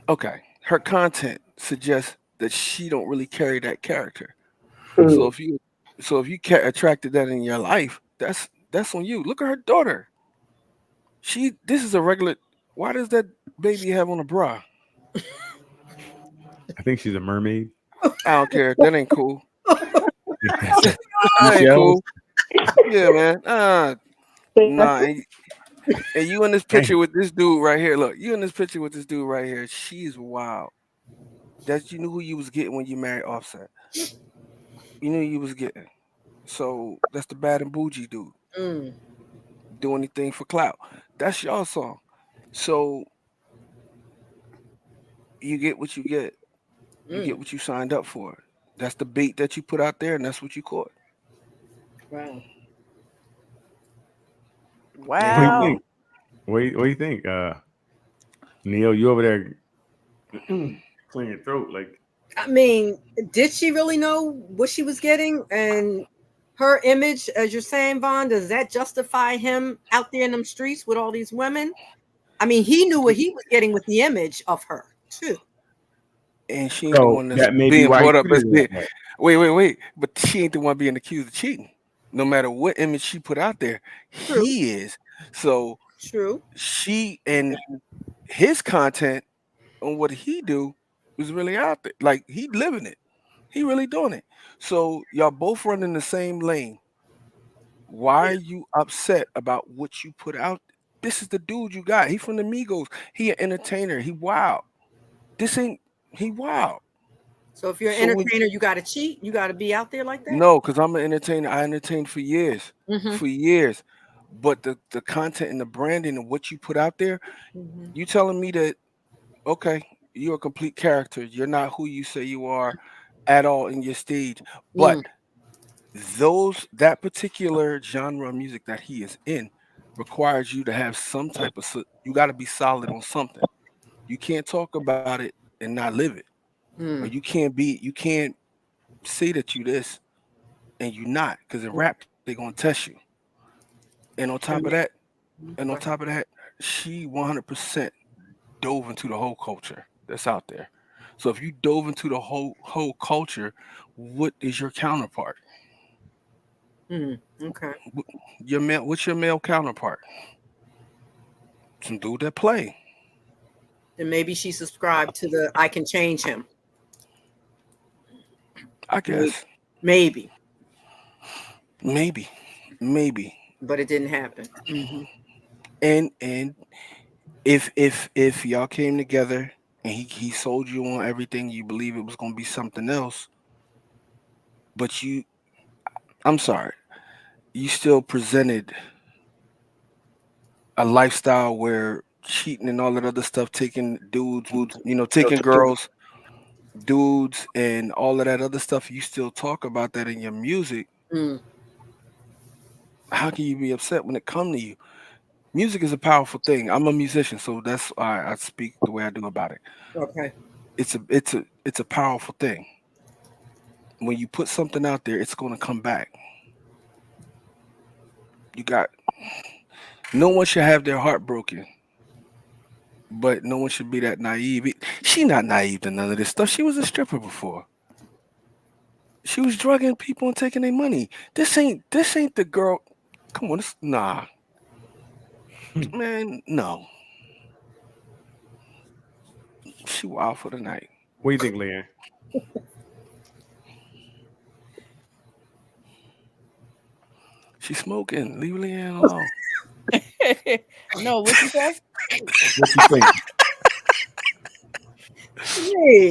okay. Her content suggests that she don't really carry that character. So if you attracted that in your life, that's on you. Look at her daughter. This is a regular. Why does that baby have on a bra? I think she's a mermaid. I don't care. That ain't cool. That ain't Michelle? cool. Yeah, man. Nah. And you in this picture with this dude right here. Look, you in this picture with this dude right here. She's wild. That you knew who you was getting when you married Offset. You knew you was getting. So that's the Bad and Bougie dude. Do anything for clout. That's your song. So you get what you get. You get what you signed up for. That's the bait that you put out there, and that's what you caught. Wow. Wow. What do you think? Neil, you over there clearing your throat like. I mean, did she really know what she was getting? And her image, as you're saying, Vaughn, does that justify him out there in them streets with all these women? I mean, he knew what he was getting with the image of her, too. And she ain't the one that's being brought up as being. Wait. But she ain't the one being accused of cheating. No matter what image she put out there, he is. So true. She and his content on what he do was really out there. Like he living it. He really doing it. So y'all both running the same lane. Why are you upset about what you put out? This is the dude you got. He from the Migos. He an entertainer. He wild. He wild. So if you're an entertainer, you got to cheat. You got to be out there like that. No, because I'm an entertainer. I entertained for years. For years. But the content and the branding and what you put out there, you telling me that, okay, you're a complete character. You're not who you say you are at all in your stage. But that particular genre of music that he is in requires you to have some type of, you got to be solid on something. You can't talk about it and not live it. Or you can't say that you this and you not, because in rap they're gonna test you. And on top of that, she 100% dove into the whole culture that's out there. So if you dove into the whole culture, what is your counterpart? Okay. What's your male counterpart? Some dude that play. Then maybe she subscribed to the I can change him. I guess. Maybe. But it didn't happen. And if y'all came together and he sold you on everything, you believe it was gonna be something else, but I'm sorry, you still presented a lifestyle where cheating and all that other stuff, taking dudes, taking girls, dudes, and all of that other stuff, you still talk about that in your music. How can you be upset when it comes to you? Music is a powerful thing. I'm a musician, so that's why I speak the way I do about it. Okay. It's a powerful thing. When you put something out there, it's going to come back. No one should have their heart broken, but no one should be that naive. She not naive to none of this stuff. She was a stripper before. She was drugging people and taking their money. This ain't the girl. Come on, nah. Man, no. She wild for the night. What do you think, Leanne? She's smoking. Leave Leanne alone. No, what you say? What you think? Hey.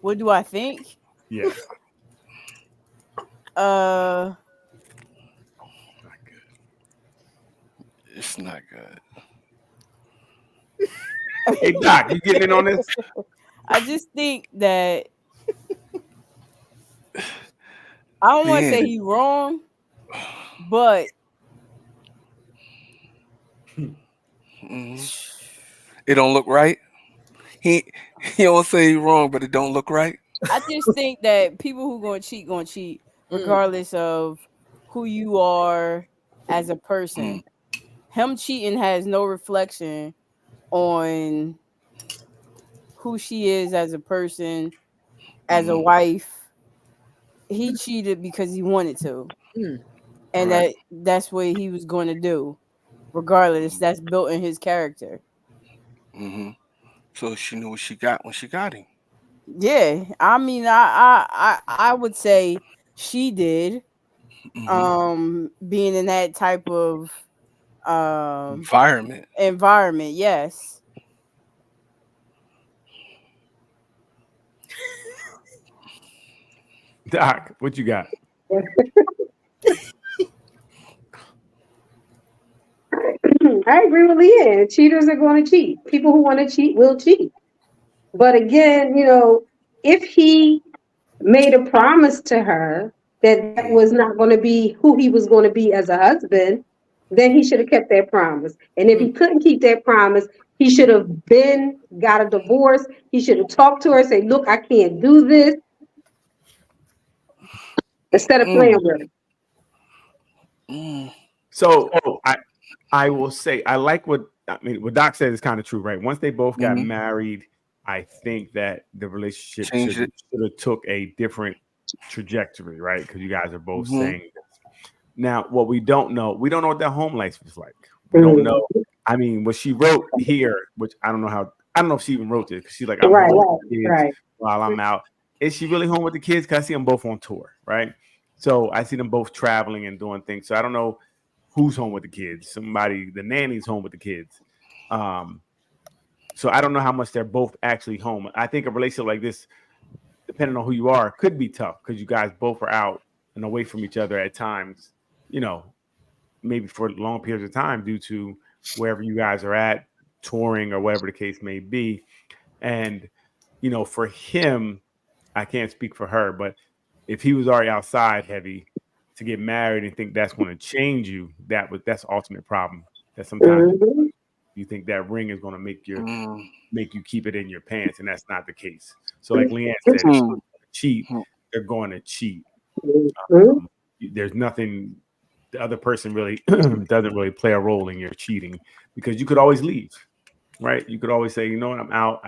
What do I think? Yeah. It's not good. Hey Doc, you getting in on this? I just think that I don't want to say he's wrong, but it don't look right. He don't say he's wrong, but it don't look right. I just think that people who gonna cheat, regardless of who you are as a person. Him cheating has no reflection on who she is as a person, as a wife. He cheated because he wanted to. And that's what he was going to do. Regardless, that's built in his character. So she knew what she got when she got him. Yeah, I mean, I would say she did. Being in that type of environment, yes. Doc, what you got? I agree with Leanne. Cheaters are going to cheat. People who want to cheat will cheat. But again, you know, if he made a promise to her that that was not going to be who he was going to be as a husband, then he should have kept that promise. And if he couldn't keep that promise, he should have got a divorce. He should have talked to her and say, look, I can't do this. Instead of playing with her. So I will say I like what Doc said is kind of true, right? Once they both got married, I think that the relationship should have took a different trajectory, right? Because you guys are both saying this. Now, what we don't know what their home life was like. We don't know. I mean, what she wrote here, which I don't know if she even wrote this, because she's like, I'm home with the kids while I'm out. Is she really home with the kids? Because I see them both on tour, right? So I see them both traveling and doing things. So I don't know who's home with the kids. The nanny's home with the kids. So I don't know how much they're both actually home. I think a relationship like this, depending on who you are, could be tough because you guys both are out and away from each other at times, you know, maybe for long periods of time due to wherever you guys are at, touring or whatever the case may be. And, you know, for him, I can't speak for her, but if he was already outside heavy to get married and think that's going to change you, that's the ultimate problem. That sometimes you think that ring is going to make you keep it in your pants, and that's not the case. So, like Leanne said, if they're going to cheat, they're going to cheat. There's nothing. The other person really doesn't really play a role in your cheating because you could always leave, right? You could always say, you know what, I'm out.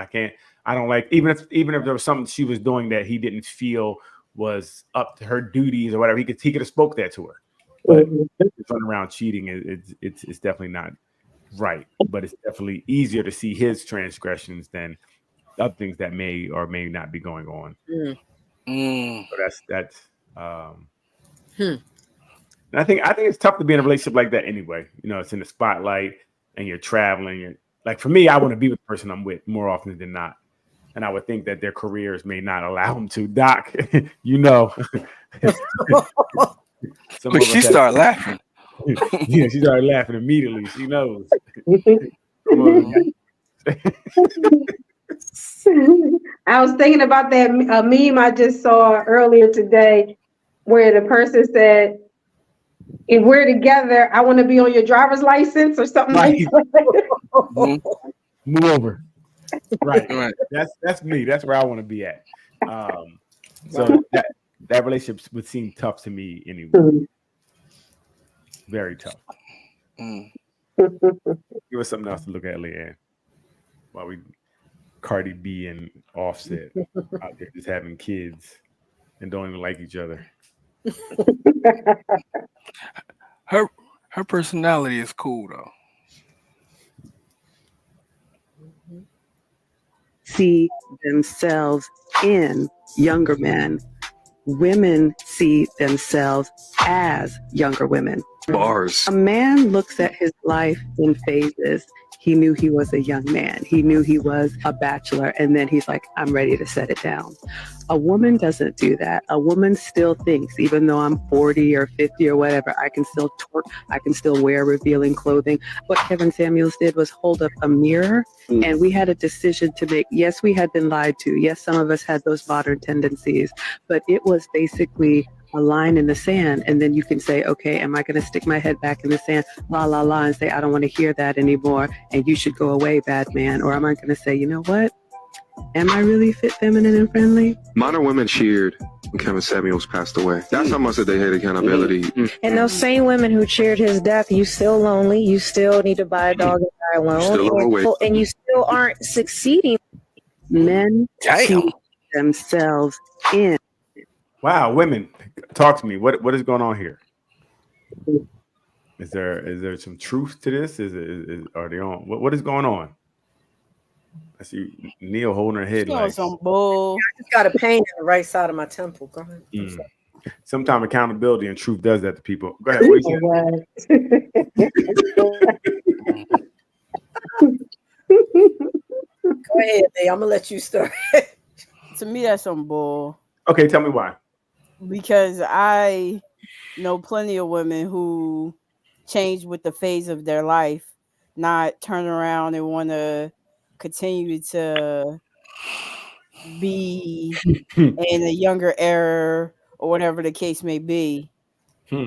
I don't like, even if there was something she was doing that he didn't feel was up to her duties or whatever, he could have spoke that to her. But running around cheating, it's definitely not right. But it's definitely easier to see his transgressions than other things that may or may not be going on. So that's. And I think it's tough to be in a relationship like that anyway. You know, it's in the spotlight and you're traveling. And like for me, I want to be with the person I'm with more often than not. And I would think that their careers may not allow them to. Doc, you know. But she started laughing. Yeah, she started laughing immediately. She knows. I was thinking about that meme I just saw earlier today where the person said, if we're together, I want to be on your driver's license or something like that. Move over. Right. That's me. That's where I want to be at. So that relationship would seem tough to me anyway. Very tough. Give us something else to look at, Leanne. While Cardi B and Offset out there just having kids and don't even like each other. Her personality is cool though. See themselves in younger men. Women see themselves as younger women. Bars. A man looks at his life in phases. He knew he was a young man. He knew he was a bachelor. And then he's like, I'm ready to set it down. A woman doesn't do that. A woman still thinks, even though I'm 40 or 50 or whatever, I can still twerk. I can still wear revealing clothing. What Kevin Samuels did was hold up a mirror and we had a decision to make. Yes, we had been lied to. Yes, some of us had those modern tendencies, but it was basically a line in the sand. And then you can say, okay, am I going to stick my head back in the sand, la, la, la, and say, I don't want to hear that anymore. And you should go away, bad man. Or am I going to say, you know what? Am I really fit, feminine, and friendly? Modern women cheered when Kevin Samuels passed away. That's how much that they had accountability. And those same women who cheered his death, you still lonely. You still need to buy a dog and die alone. And you still aren't succeeding. Men see themselves in. Wow, women, talk to me. What is going on here? Is there some truth to this? Are they on? What is going on? I see Neil holding her head You like some bull. I just got a pain in the right side of my temple. Go ahead. Sometimes accountability and truth does that to people. Go ahead. What you Go ahead, Lee. I'm gonna let you start. To me, that's some bull. Okay, tell me why. Because I know plenty of women who change with the phase of their life, not turn around and want to continue to be in a younger era or whatever the case may be. He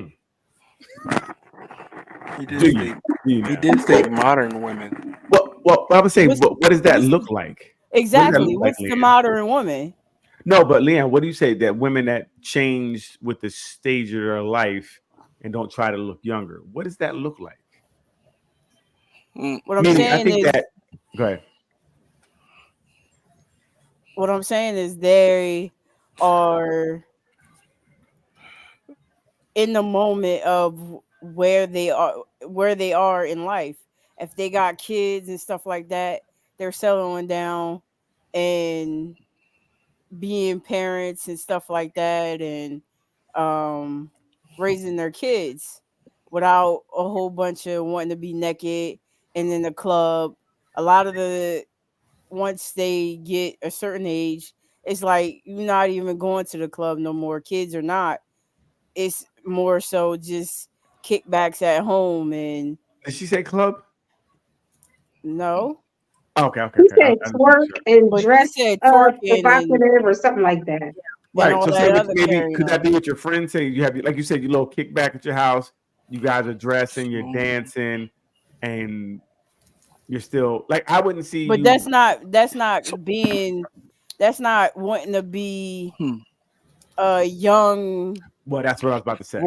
did state modern women. Well, I would say, what does that look like? Exactly. What's the modern woman? No, but Leanne, what do you say that women that change with the stage of their life and don't try to look younger? What does that look like? What I'm saying is, go ahead. What I'm saying is they are in the moment of where they are in life. If they got kids and stuff like that, they're settling down and being parents and stuff like that, and raising their kids without a whole bunch of wanting to be naked and in the club. A lot of once they get a certain age, it's like you're not even going to the club no more, kids or not. It's more so just kickbacks at home. And did she say club? No. Okay. He said twerk and dress provocative or something like that. Right. So maybe could that be what your friends say? You have, like you said, your little kickback at your house. You guys are dressing, you're dancing, and you're still like, I wouldn't see. But that's not wanting to be young. Well, that's what I was about to say.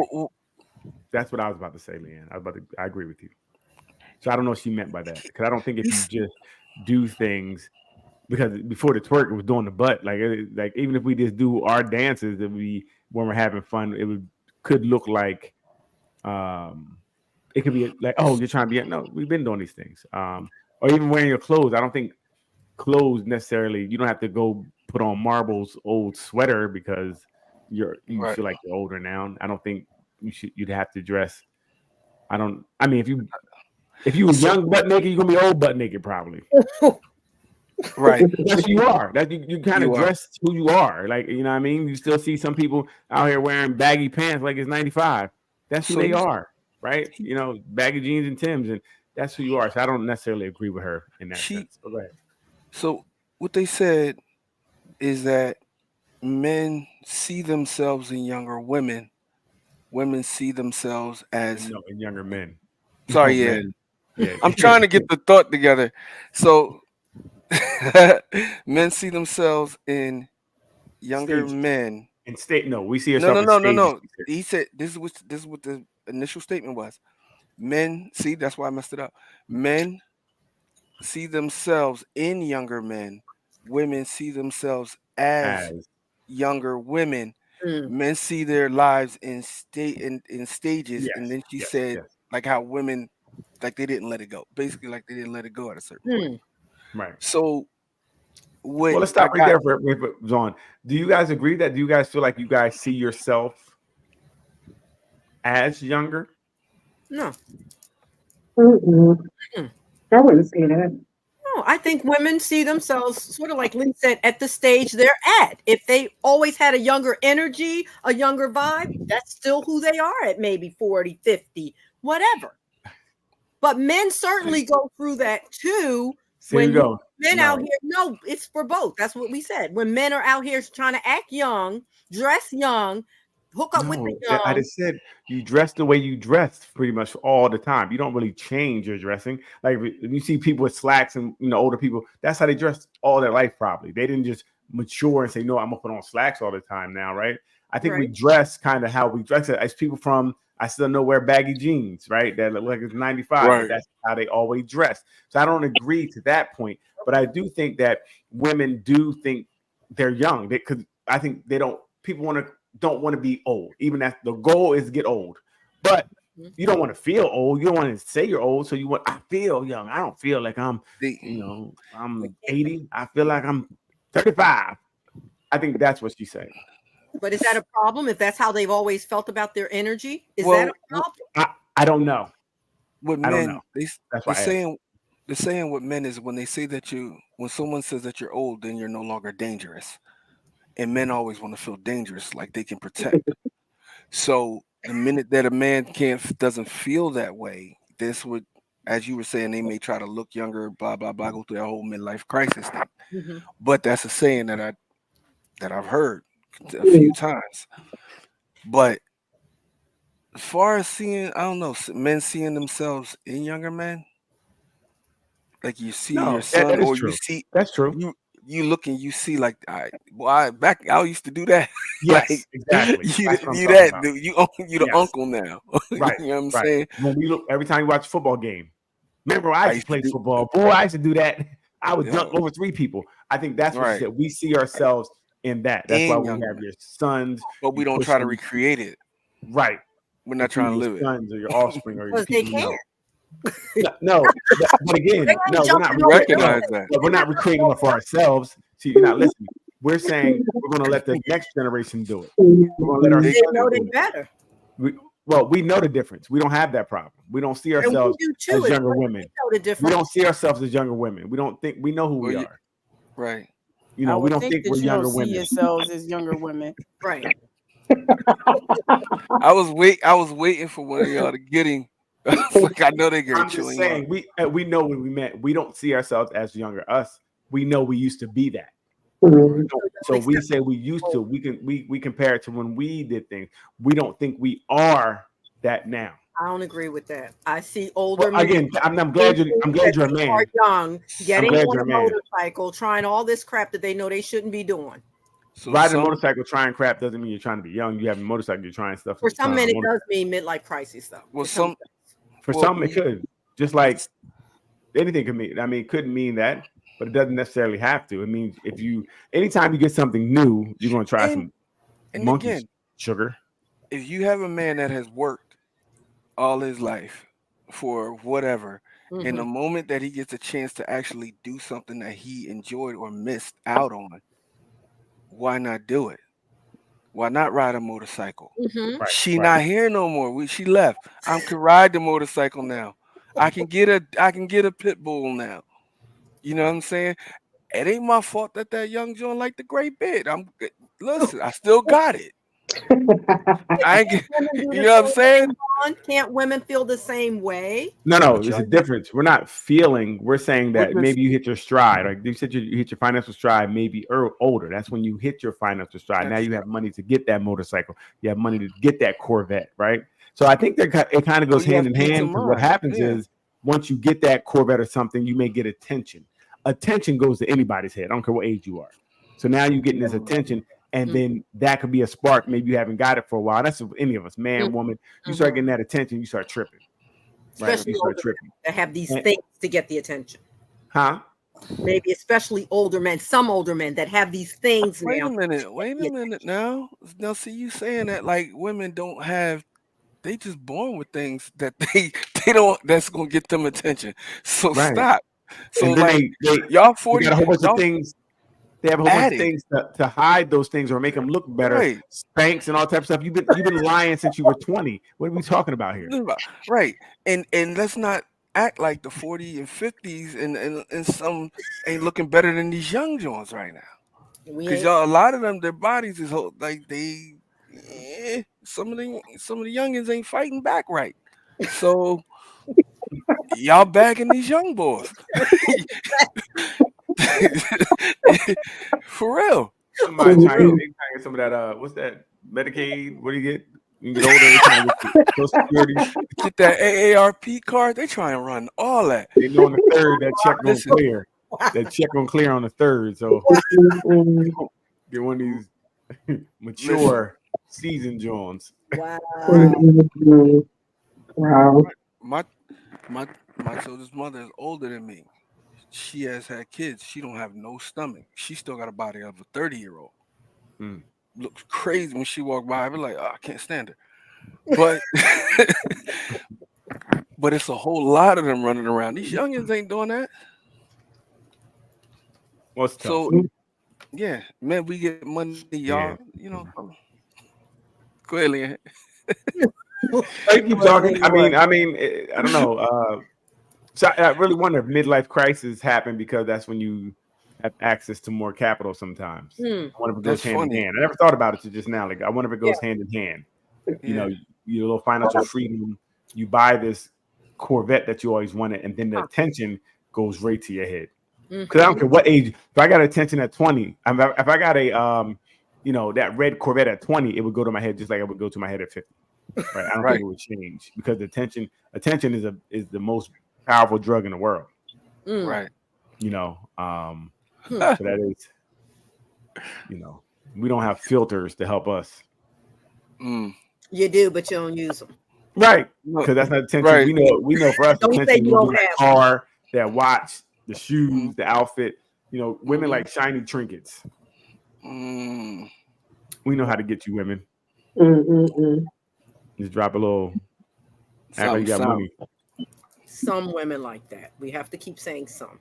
That's what I was about to say, Leanne. I agree with you. So I don't know what she meant by that, because I don't think if you just do things, because before the twerk it was doing the butt, like even if we just do our dances that when we're having fun, it could look like it could be like, oh, you're trying to be, no, we've been doing these things, or even wearing your clothes. I don't think clothes necessarily, you don't have to go put on Marble's old sweater because you feel like you're older now. I don't think you'd have to dress. If you were young butt naked, you're gonna be old butt naked probably. Right. Yes, you are. That you kind of dress who you are. Like, you know what I mean? You still see some people out here wearing baggy pants like it's 95. That's who they are, right? You know, baggy jeans and Timbs, and that's who you are. So I don't necessarily agree with her in that sense. But go ahead. So what they said is that men see themselves in younger women. Women see themselves as in younger men. Sorry, yeah. I'm trying to get the thought together. So men see themselves in younger men. In state, no, we see ourselves. No. He said this is what the initial statement was. Men see, that's why I messed it up. Men see themselves in younger men. Women see themselves as younger women. Men see their lives in stages, and then she said like how women, like they didn't let it go. Basically, like they didn't let it go at a certain point. Right. So well, let's stop right there for John. Do you guys agree that? Do you guys feel like you guys see yourself as younger? No. I wouldn't say that. No, I think women see themselves sort of like Lee said at the stage they're at. If they always had a younger energy, a younger vibe, that's still who they are at maybe 40, 50, whatever. But men certainly go through that too. Men out here, no, it's for both. That's what we said. When men are out here trying to act young, dress young, hook up with the young. I just said you dress the way you dress pretty much all the time. You don't really change your dressing. Like if you see people with slacks and older people, that's how they dress all their life. Probably they didn't just mature and say, "No, I'm gonna put on slacks all the time now." Right? I think we dress kind of how we dress. As people from, I still know wear baggy jeans, right? That look like it's 95. Right. But that's how they always dress. So I don't agree to that point, but I do think that women do think they're young because I think they don't. People don't want to be old, even as the goal is to get old. But you don't want to feel old. You don't want to say you're old. So I feel young. I don't feel like I'm 80. I feel like I'm 35. I think that's what she's saying. But is that a problem if that's how they've always felt about their energy? Is that a problem? I don't know. With I men, don't know. the saying with men is when they say that when someone says that you're old, then you're no longer dangerous. And men always want to feel dangerous, like they can protect. So the minute that a man doesn't feel that way, this would, as you were saying, they may try to look younger, blah blah blah, go through that whole midlife crisis thing. Mm-hmm. But that's a saying that I've heard a few times. But as far as seeing, I don't know, men seeing themselves in younger men, like you see your son, or you see that's true. You look and you see like, I used to do that. Yes, like, exactly. You the uncle now. Right. You know what I'm saying? When we look every time you watch a football game, remember I used to play football. Boy, I used to do that. I would dunk over 3 people. I think that's what she said. We see ourselves in that. That's why we have your sons, but we don't try to recreate it. Right. We're not trying to live it. Sons or your offspring or your they can't. No, but again, no, we're not recreating it for ourselves. See, you're not listening. We're saying we're going to let the next generation do it. We're going to let our they know they better. We know the difference. We don't have that problem. We don't see ourselves as younger women. We don't see ourselves as younger women. We don't think we know who we are. Right. You know, we don't think we're younger women. women. See yourselves as younger women. Right. I was waiting for one of y'all to get him. Like, I know they get. I'm just saying we know what we meant. We don't see ourselves as younger us. We know we used to be that. So we say we used to. We compare it to when we did things. We don't think we are that now. I don't agree with that. I see older men. Again, I'm glad you're a man. Are young, getting on a motorcycle, trying all this crap that they know they shouldn't be doing. So riding a motorcycle, trying crap doesn't mean you're trying to be young. You have a motorcycle, you're trying stuff. For some men, it does mean midlife crisis, though. Well, for some, it could. Just anything could mean. I mean, it couldn't mean that, but it doesn't necessarily have to. It means anytime you get something new, you're going to try some monkey sugar. If you have a man that has worked all his life for whatever, in the moment that he gets a chance to actually do something that he enjoyed or missed out on, why not do it? Why not ride a motorcycle? She not here no more. She left. I can ride the motorcycle now. I can get a pit bull now. You know what I'm saying? It ain't my fault that young John liked the gray bit. Listen, I still got it. You know what I'm saying? Can't women feel the same way? No, there's a difference. We're not feeling. We're saying that maybe you hit your stride. Like you said, you hit your financial stride maybe older. That's when you hit your financial stride. Now you have money to get that motorcycle. You have money to get that Corvette, right? So I think it kind of goes hand in hand. Because what happens is once you get that Corvette or something, you may get attention. Attention goes to anybody's head. I don't care what age you are. So now you're getting this attention. And then that could be a spark. Maybe you haven't got it for a while. That's any of us, man, woman. You start getting that attention, you start tripping. Especially you start tripping. That have these things to get the attention. Huh? Maybe especially older men, some older men that have these things. Wait a minute now. Now, see, you saying that like women don't have, they just born with things that they don't, that's gonna get them attention. So stop. So like y'all 40, got a whole bunch of things. They have a whole bunch of things to hide those things or make them look better. Right. Spanks and all types of stuff. You've been lying since you were 20. What are we talking about here? Right. And let's not act like the 40s and 50s and some ain't looking better than these young Jones right now. Because y'all, a lot of them, their bodies is like some of the youngins ain't fighting back right. So y'all bagging these young boys. For real. Somebody trying to get some of that what's that Medicaid? What do you get? You get older, Social Security. Get that AARP card. They try and run all that. They know on the third that check gonna clear. That check gonna clear on the third. So get one of these mature seasoned Jones. Wow. My children's mother is older than me. She has had kids. She don't have no stomach. She still got a body of a 30-year-old. Looks crazy when she walk by. I be like, oh, I can't stand her. But but it's a whole lot of them running around. These youngins ain't doing that. What's tough? So yeah, man, we get money, y'all. You know, go ahead, Leanne. I keep talking. I mean, I don't know. So I really wonder if midlife crisis happen because that's when you have access to more capital sometimes. I wonder if it goes hand in hand. I never thought about it till just now. Like, I wonder if it goes hand in hand. You know, you little financial freedom, you buy this Corvette that you always wanted, and then the attention goes right to your head. Because I don't care what age. If I got attention at 20, if I got a you know, that red Corvette at 20, it would go to my head just like it would go to my head at 50. Right? I don't think it would change because attention is the most powerful drug in the world. Right. You know, so that is, you know, we don't have filters to help us. You do, but you don't use them. Right. Because that's not attention. Right. We know for us, Don't say attention you don't is that have car, that watch, the shoes, the outfit. You know, women like shiny trinkets. We know how to get you women. Just drop a little. Act like you got money. Some women like that. We have to keep saying some.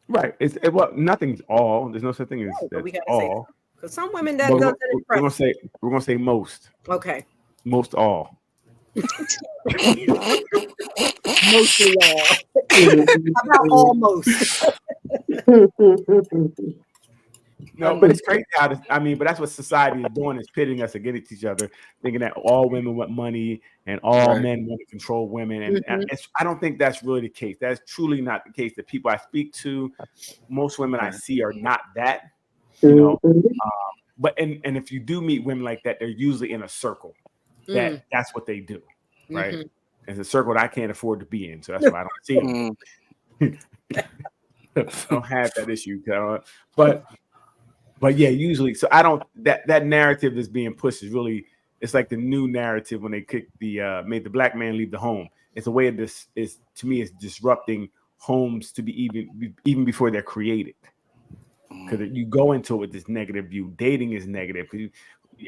Right. Well, nothing's all. There's no such thing as But we that's gotta say all. because some women that But doesn't we're impress. gonna say most. Okay. Most all. Mostly all. How about almost? No, but it's crazy how but that's what society is doing, is pitting us against each other, thinking that all women want money and all men want to control women. And I don't think that's really the case. That's truly not the case. The people I speak to, most women I see are not that, you know. But if you do meet women like that, they're usually in a circle. That's what they do, right? It's a circle that I can't afford to be in, so that's why I don't see them. I don't have that issue, but yeah, usually. So I don't. That narrative is being pushed is really. It's like the new narrative when they kicked made the black man leave the home. It's a way of this. Is to me, it's disrupting homes to be even before they're created. Because you go into it with this negative view. Dating is negative because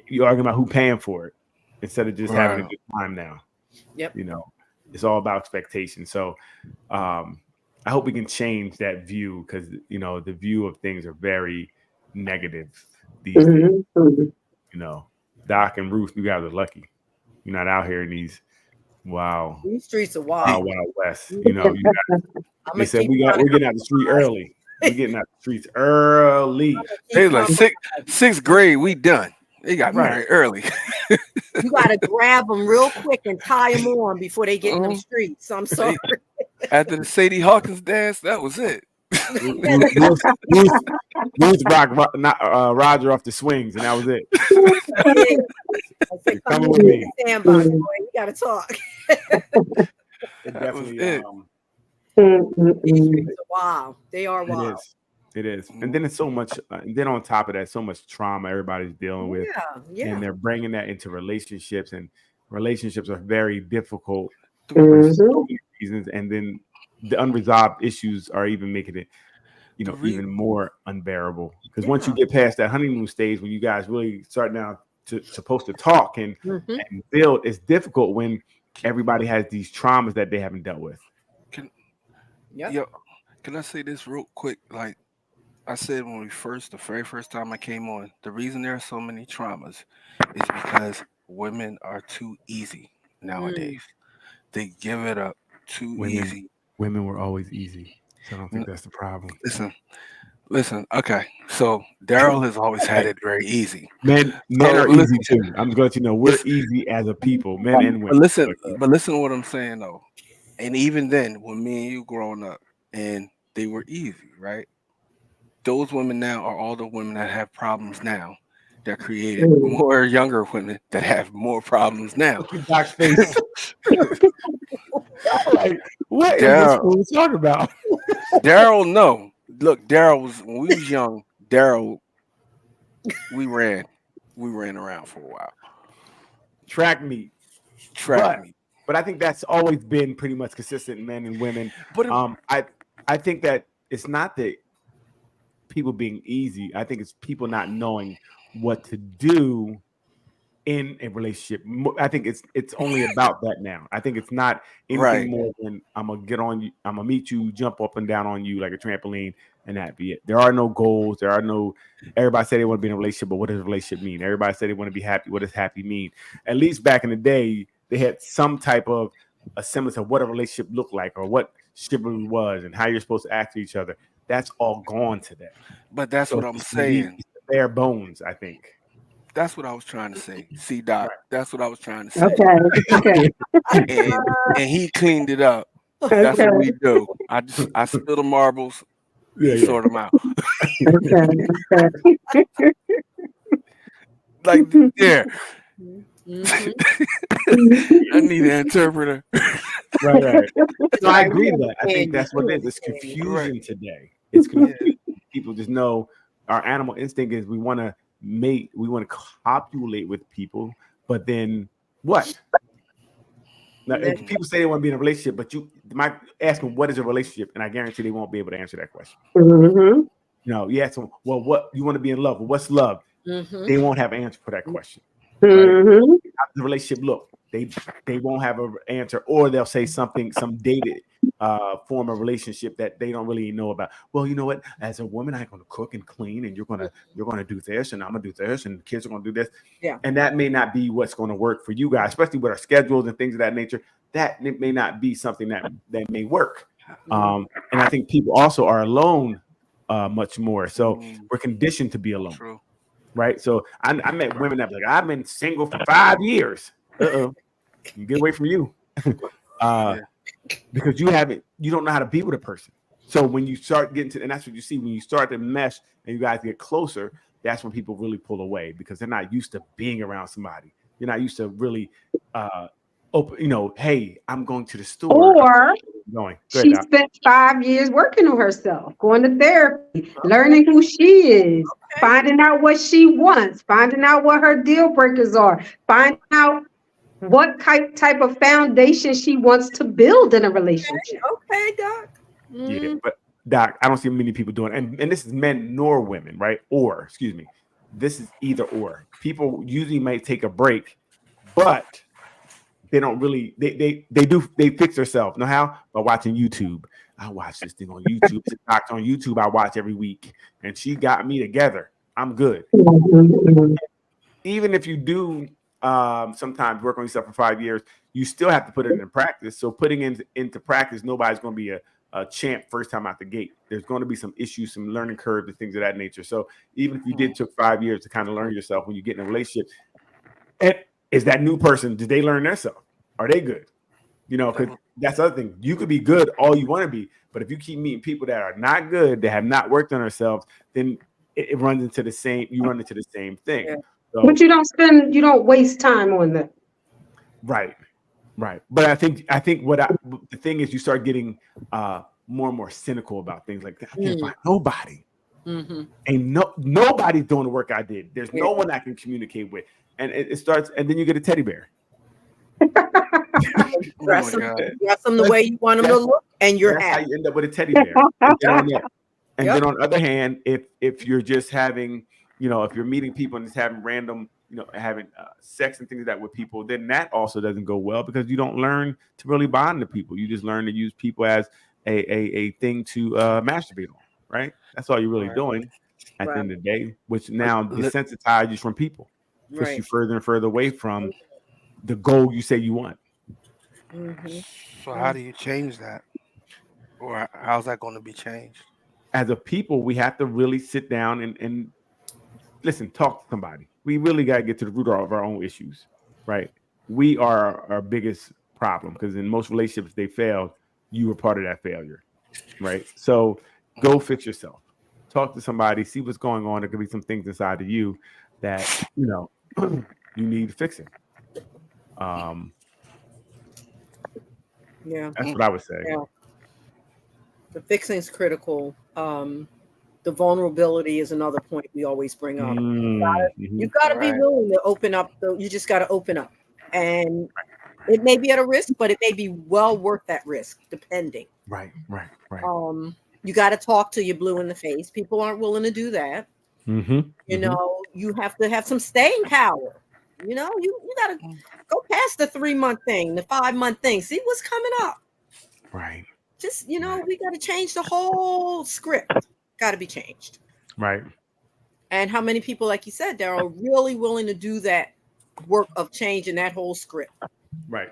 you're arguing about who paying for it instead of just having a good time now. Yep. You know, it's all about expectation. So I hope we can change that view because, you know, the view of things are very negative these days. You know, Doc and Ruth, you guys are lucky. You're not out here in these These streets are wild. Wild West. You know, they said we're getting out the street early. We're getting out the streets early. They like sixth grade, we done. They got married early. You gotta grab them real quick and tie them on before they get in the streets. I'm sorry. After the Sadie Hawkins dance, that was it. Ruth rocked Roger off the swings, and that was it. Come with me. Stand by, boy. We gotta talk. It definitely. Wow, they are wild. It is, and then it's so much. And then on top of that, so much trauma everybody's dealing with, and they're bringing that into relationships, and relationships are very difficult for so many reasons. And then the unresolved issues are even making it, you know, even more unbearable. Because once you get past that honeymoon stage, when you guys really start now supposed to talk and build, it's difficult when everybody has these traumas that they haven't dealt with. Can I say this real quick? Like I said when the very first time I came on, the reason there are so many traumas is because women are too easy nowadays. They give it up too easy. Women were always easy. So I don't think that's the problem. Listen. Okay, so Daryl has always had it very easy. Men are easy too. I'm just going to let you know we're easy as a people, men and women. But listen to what I'm saying though. And even then, when me and you growing up, and they were easy, right? Those women now are all the women that have problems now. That created more younger women that have more problems now. Doc's face. Like, what is this fool talking about? Daryl, no. Look, when we was young, Daryl, we ran around for a while. Track meet. But I think that's always been pretty much consistent, men and women. But I think that it's not that people being easy. I think it's people not knowing what to do in a relationship. I think it's only about that now. I think it's not anything more than I'm gonna get on you, I'm gonna meet you, jump up and down on you like a trampoline, and that be it. There are no goals. There are no. Everybody said they want to be in a relationship, but what does a relationship mean? Everybody said they want to be happy. What does happy mean? At least back in the day, they had some type of a semblance of what a relationship looked like, or what chivalry was, and how you're supposed to act to each other. That's all gone today. But that's what I'm saying. Bare bones, I think. That's what I was trying to say. See, Doc, that's what I was trying to say. Okay. And he cleaned it up. That's what we do. I spill the marbles, sort them out. Like there. I need an interpreter. Right. So I agree with that. I think that's what it is. It's confusion today. It's confusion. People just know our animal instinct is we want to mate, we want to copulate with people, but then what? Now, if people say they want to be in a relationship, but you might ask them what is a relationship, and I guarantee they won't be able to answer that question. You know, you ask them, well, what you want to be in love? Well, what's love? They won't have an answer for that question. Right? How does the relationship look? They won't have an answer, or they'll say something, some dated form of relationship that they don't really know about. Well, you know what? As a woman, I'm going to cook and clean, and you're going to do this, and I'm going to do this, and the kids are going to do this. Yeah. And that may not be what's going to work for you guys, especially with our schedules and things of that nature. That may not be something that may work. And I think people also are alone much more. So we're conditioned to be alone. True. Right. So I met women that be like, I've been single for 5 years. Get away from you. Because you don't know how to be with a person. So when you start getting to, and that's what you see when you start to mesh and you guys get closer, that's when people really pull away, because they're not used to being around somebody. You're not used to really open, hey, I'm going to the store. Or she Doc. spent 5 years working on herself, going to therapy, learning who she is, finding out what she wants, finding out what her deal breakers are, finding out what type of foundation she wants to build in a relationship. Okay, Doc. Yeah, but Doc, I don't see many people doing it. And this is men nor women, right? Or, excuse me, this is either or. People usually might take a break, but they don't really, they fix themselves. Know how? By watching YouTube. I watch this thing on YouTube. It's a doctor on YouTube I watch every week, and she got me together. I'm good. Even if you do sometimes work on yourself for 5 years, you still have to put it into practice. So putting into practice, nobody's going to be a champ first time out the gate. There's going to be some issues, some learning curves, and things of that nature. So even if you took 5 years to kind of learn yourself when you get in a relationship, and is that new person, did they learn themselves? Are they good? Because that's the other thing. You could be good all you want to be, but if you keep meeting people that are not good, that have not worked on themselves, then it runs into the same. You run into the same thing. Yeah. So, but you don't waste time on that. Right. But I think the thing is, you start getting more and more cynical about things like that. I can't find nobody. Ain't nobody's doing the work I did. There's no one I can communicate with, and it starts, and then you get a teddy bear. Dress them the way you want them to look, and you're happy. How you end up with a teddy bear. And then on the other hand, if you're just having, if you're meeting people and just having random, having sex and things like that with people, then that also doesn't go well, because you don't learn to really bond to people. You just learn to use people as a thing to masturbate on, right? That's all you're really doing at the end of the day, which now desensitizes you from people, push you further and further away from the goal you say you want. So how do you change that? Or how's that going to be changed? As a people, we have to really sit down and listen, talk to somebody. We really got to get to the root of our own issues, right? We are our biggest problem, because in most relationships, they failed. You were part of that failure, right? So go fix yourself. Talk to somebody, see what's going on. There could be some things inside of you that, you need fixing. That's what I would say. Yeah. The fixing is critical. The vulnerability is another point we always bring up. You got to be willing to open up. You just got to open up, and it may be at a risk, but it may be well worth that risk, depending. Right. You got to talk till you're blue in the face. People aren't willing to do that. You have to have some staying power. You know, you gotta go past the 3-month thing, the 5-month thing. See what's coming up. Right. Just, you know, we got to change the whole script. Got to be changed. Right. And how many people, like you said, Daryl, are really willing to do that work of changing that whole script? Right.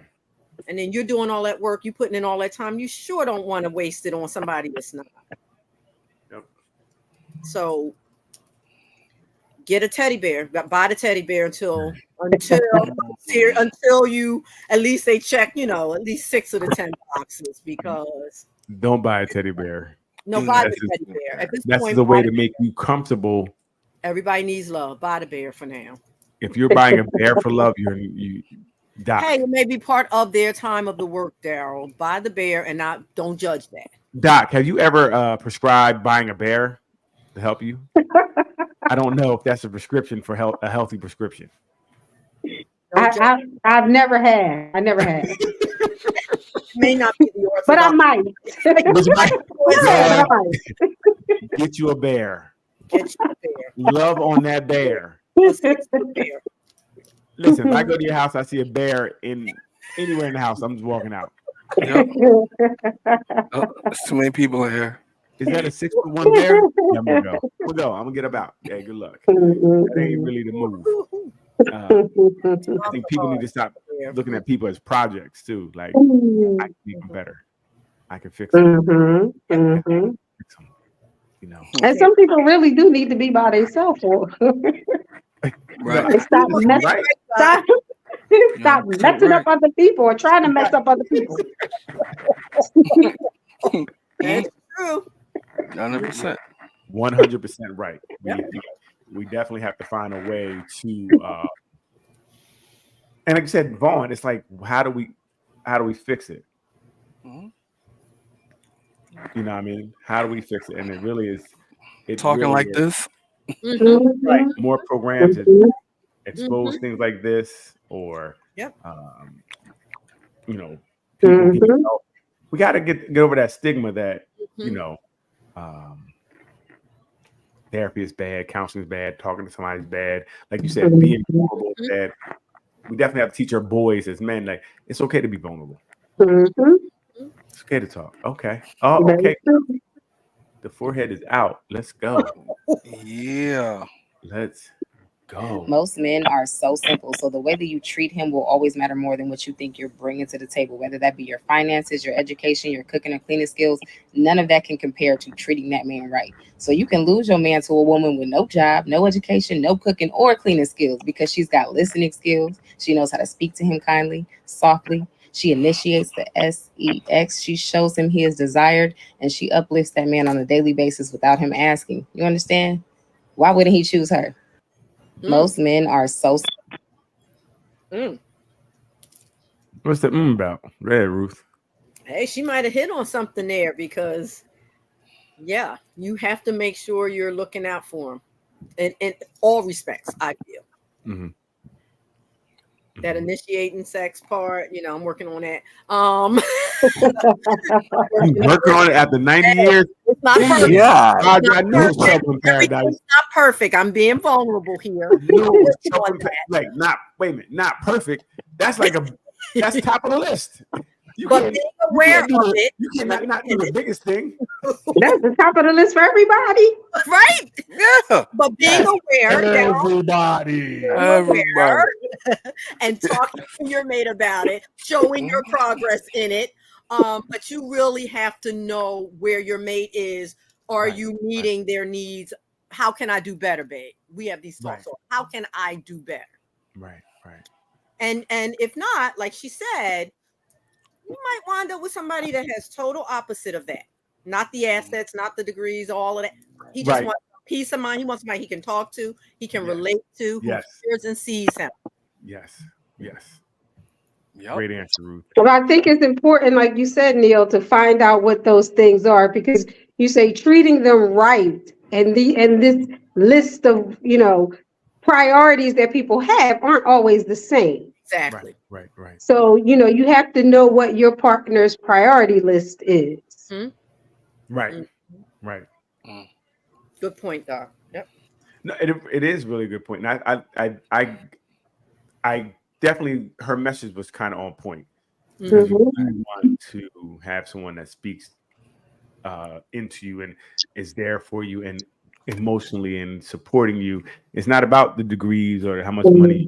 And then you're doing all that work, you putting in all that time. You sure don't want to waste it on somebody that's not. Yep. So get a teddy bear. Buy the teddy bear until you at least they check, you know, at least 6 of the 10 boxes, because don't buy a teddy bear. No, buy the teddy bear. At this That's point, the way to make you comfortable. Everybody needs love. Buy the bear for now. If you're buying a bear for love, you die. Hey, it may be part of their time of the work, Daryl. Buy the bear and don't judge that. Doc, have you ever prescribed buying a bear to help you? I don't know if that's a prescription for a healthy prescription. I've never had. I never had. May not be the orthodox, but I might. Get you a bear. Get you a bear. Love on that bear. Listen, if I go to your house, I see a bear anywhere in the house, I'm just walking out. Yep. There's too many people in here. Is that a 6'1" bear? Yeah, I'm gonna go. I'm gonna get about. Yeah, good luck. That ain't really the move. I think people need to stop looking at people as projects too. Like, I can make them better. I can fix them. Fix them. You know. And some people really do need to be by themselves. Right. Stop messing up other people or trying to mess up other people. That's true. 100%. 100% right. We definitely have to find a way to and like I said, Vaughn, it's like, how do we fix it? Mm-hmm. You know what I mean? How do we fix it? And it really is talking really like is, this. Mm-hmm. Right. More programs that expose things like this, or you know, people get help. We got to get over that stigma that you know, therapy is bad, counseling is bad, talking to somebody is bad. Like you said, being vulnerable is bad. We definitely have to teach our boys as men, like, it's okay to be vulnerable. It's okay to talk. Okay. Oh, okay. The forehead is out. Let's go. Yeah. Let's go. Most men are so simple. So the way that you treat him will always matter more than what you think you're bringing to the table, whether that be your finances, your education, your cooking and cleaning skills. None of that can compare to treating that man right. So you can lose your man to a woman with no job, no education, no cooking or cleaning skills, because she's got listening skills. She knows how to speak to him kindly, softly. She initiates the sex. She shows him he is desired, and she uplifts that man on a daily basis without him asking. You understand? Why wouldn't he choose her? Most men are so. What's the about? Red Ruth. Hey, she might have hit on something there, because yeah, you have to make sure you're looking out for him in all respects, I feel. That initiating sex part, you know, I'm working on that. Working on it after 90 years. It's not perfect. Yeah, It's I not knew it was perfect. trouble in paradise. Everything's not perfect. I'm being vulnerable here. Like, wait a minute, not perfect. That's like that's top of the list. But being aware of it, you cannot not do the biggest thing. That's the top of the list for everybody, right? Yeah. But being aware, everybody, and talking to your mate about it, showing your progress in it. But you really have to know where your mate is. Are you meeting their needs? How can I do better, babe? We have these talks. So how can I do better? Right. And if not, like she said, you might wind up with somebody that has total opposite of that. Not the assets, not the degrees, all of that. He just wants peace of mind. He wants somebody he can talk to, he can relate to, who hears and sees him. Yes. Yep. Great answer, Ruth. Well, I think it's important, like you said, Neil, to find out what those things are, because you say treating them right, and this list of, you know, priorities that people have aren't always the same. Exactly. Right. So, you know, you have to know what your partner's priority list is. Right. Good point, Doc. Yep. No, it is really a good point. And I definitely, her message was kind of on point. Because you do want to have someone that speaks into you and is there for you and emotionally and supporting you. It's not about the degrees or how much money.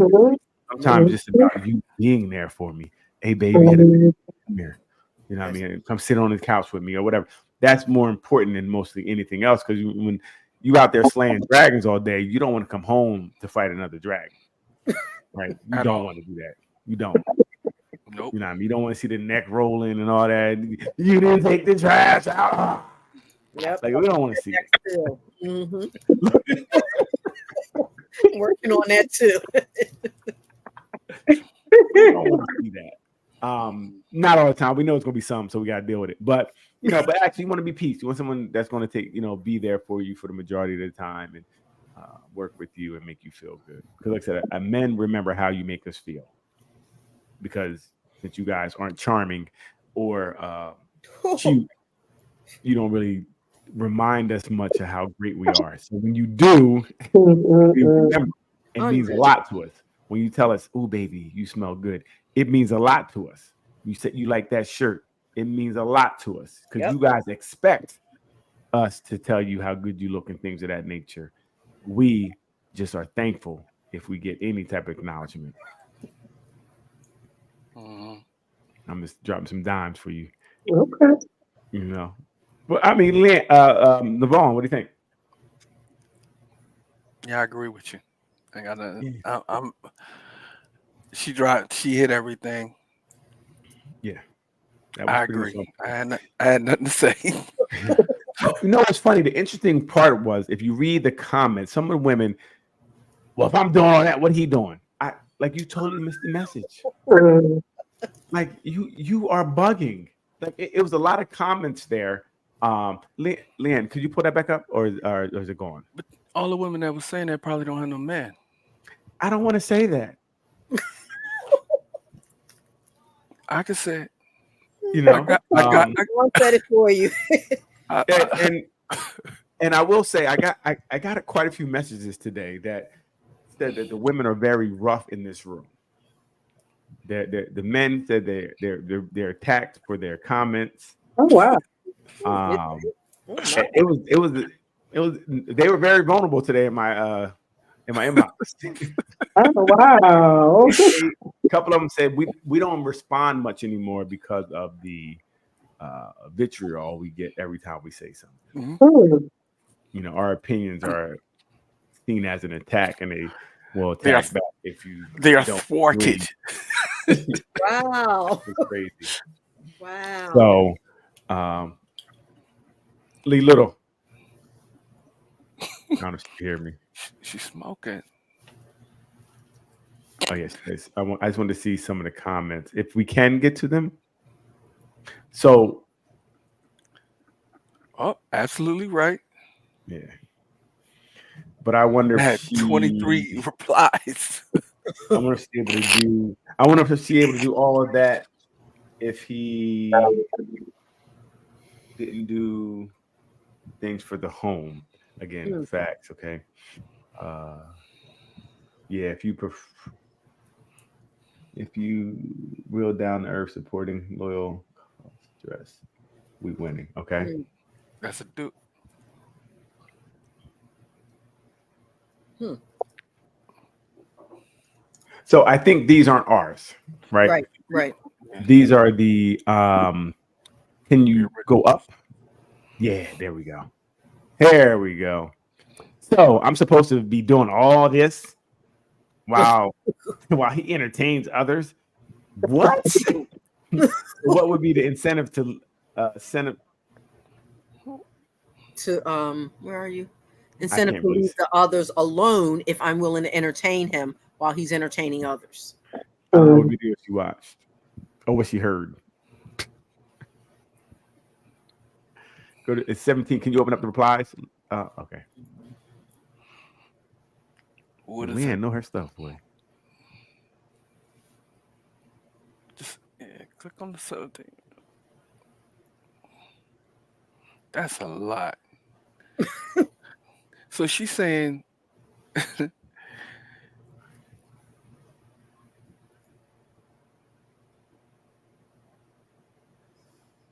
Sometimes it's about you being there for me. Hey, baby, come here. You know what I mean? Come sit on the couch with me or whatever. That's more important than mostly anything else. Because when you out there slaying dragons all day, you don't want to come home to fight another dragon. Right? You don't want to do that. You don't. Nope. You know what I mean? You don't want to see the neck rolling and all that. You didn't take the trash out. Yep. Like, we don't want to see that. Mm-hmm. Working on that too. We don't want to see that. Not all the time. We know it's gonna be some, so we gotta deal with it. But but actually, you want to be peace. You want someone that's gonna be there for you for the majority of the time and work with you and make you feel good. Because, like I said, men remember how you make us feel. Because since you guys aren't charming or cute, you don't really remind us much of how great we are. So when you do, we remember. It means a lot to us. When you tell us, "Oh, baby, you smell good," it means a lot to us. You said you like that shirt. It means a lot to us because you guys expect us to tell you how good you look and things of that nature. We just are thankful if we get any type of acknowledgement. I'm just dropping some dimes for you. Okay. Well, I mean, Navon, what do you think? Yeah, I agree with you. She hit everything. Yeah, I agree. I had nothing to say. What's funny? The interesting part was if you read the comments, some of the women, well, if I'm doing all that, what he doing? You totally missed the message. Like you are bugging. Like it was a lot of comments there. Leanne, could you pull that back up, or is it gone? But all the women that were saying that probably don't have no man. I don't want to say that. I could say it. I said it for you. and I will say I got quite a few messages today that said that the women are very rough in this room. The men said they're attacked for their comments. Oh wow! It was they were very vulnerable today in my inbox. Oh wow! A couple of them said we don't respond much anymore because of the vitriol we get every time we say something. Mm-hmm. Our opinions are seen as an attack, and they will attack back if you. They are thwarted. Wow! It's crazy. Wow. So, Lee Little, I don't know if you hear me. She's smoking. Oh yes, yes. I just want to see some of the comments if we can get to them. So, absolutely right. Yeah, but I wonder I if had 23 replies. I wonder if she's able to do. I wonder if she's able to do all of that if he didn't do things for the home. Again, facts. Okay. Yeah, if you real down to earth, supporting, loyal, stress, we winning. Okay. That's a dude. So I think these aren't ours, right? Right. These are the can you go up? Yeah, there we go. There we go. So I'm supposed to be doing all this while he entertains others. What? What would be the incentive to where are you? Incentive to leave the others alone if I'm willing to entertain him while he's entertaining others. I don't know what video she watched or what she heard. Go to it's 17. Can you open up the replies? Okay. Man, know her stuff, boy. Just click on the 17. That's a lot. So she's saying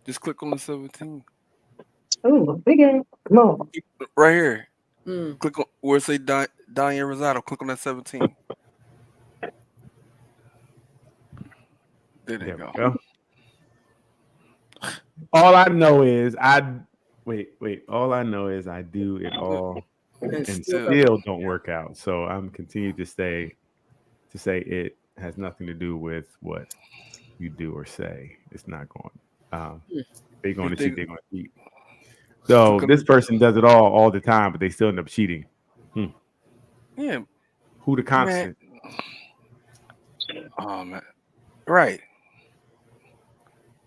Just click on the 17. Oh, big game. Come on. Right here. Mm. Click on where it say Diane Rosado. Click on that 17. There they go. All I know is All I know is I do it all and still don't work out. So I'm continuing to say it has nothing to do with what you do or say. It's not going. They're going to cheat. They're going to cheat. So this person does it all the time, but they still end up cheating. Yeah. Who the constant? Oh man. Right.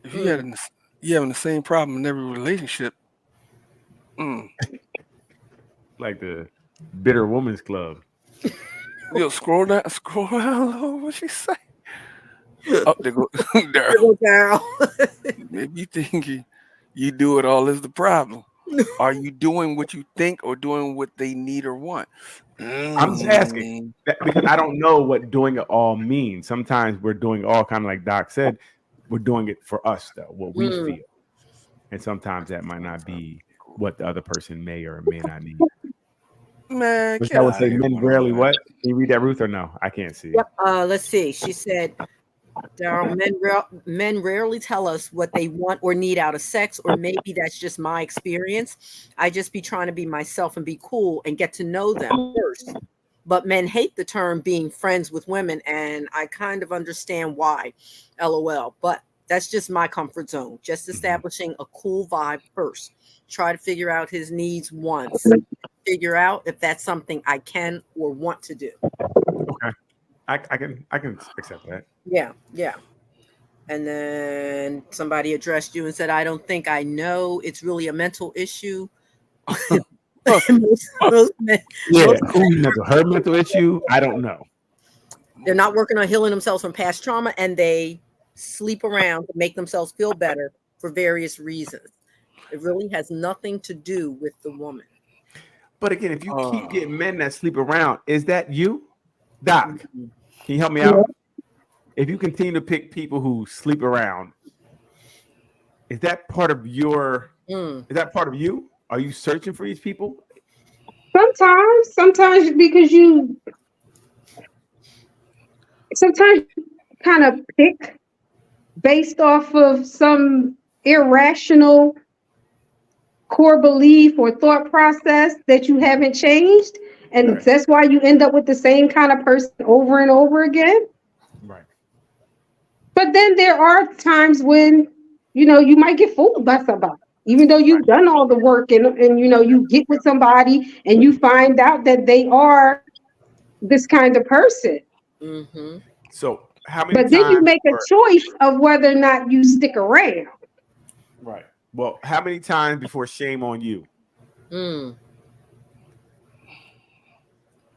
If you having the same problem in every relationship. Like the bitter woman's club. Yo, scroll down. What she say? Oh, there go down. Maybe you think you do it all is the problem. Are you doing what you think or doing what they need or want? I'm just asking because I don't know what doing it all means. Sometimes we're doing it all kind of like Doc said. We're doing it for us though, what we feel, and sometimes that might not be what the other person may or may not need. Man, which I would say men rarely what? Can you read that, Ruth, or no? I can't see it. Yep. Let's see. She said, Daryl, men rarely tell us what they want or need out of sex, or maybe that's just my experience. I just be trying to be myself and be cool and get to know them first. But men hate the term being friends with women, and I kind of understand why. LOL. But that's just my comfort zone. Just establishing a cool vibe first. Try to figure out his needs once. Figure out if that's something I can or want to do. Okay. I can accept that. Yeah. And then somebody addressed you and said, I don't think I know. It's really a mental issue. Most men, her mental issue, I don't know. They're not working on healing themselves from past trauma, and they sleep around to make themselves feel better for various reasons. It really has nothing to do with the woman. But again, if you keep getting men that sleep around, is that you? Doc, can you help me out? If you continue to pick people who sleep around, is that part of your is that part of you? Are you searching for these people? Sometimes because you kind of pick based off of some irrational core belief or thought process that you haven't changed, and that's why you end up with the same kind of person over and over again. Right. But then there are times when you might get fooled by somebody. Even though you've done all the work and you get with somebody and you find out that they are this kind of person. Mm-hmm. So how many But then you make a choice of whether or not you stick around. Right. Well, how many times before shame on you? Mm.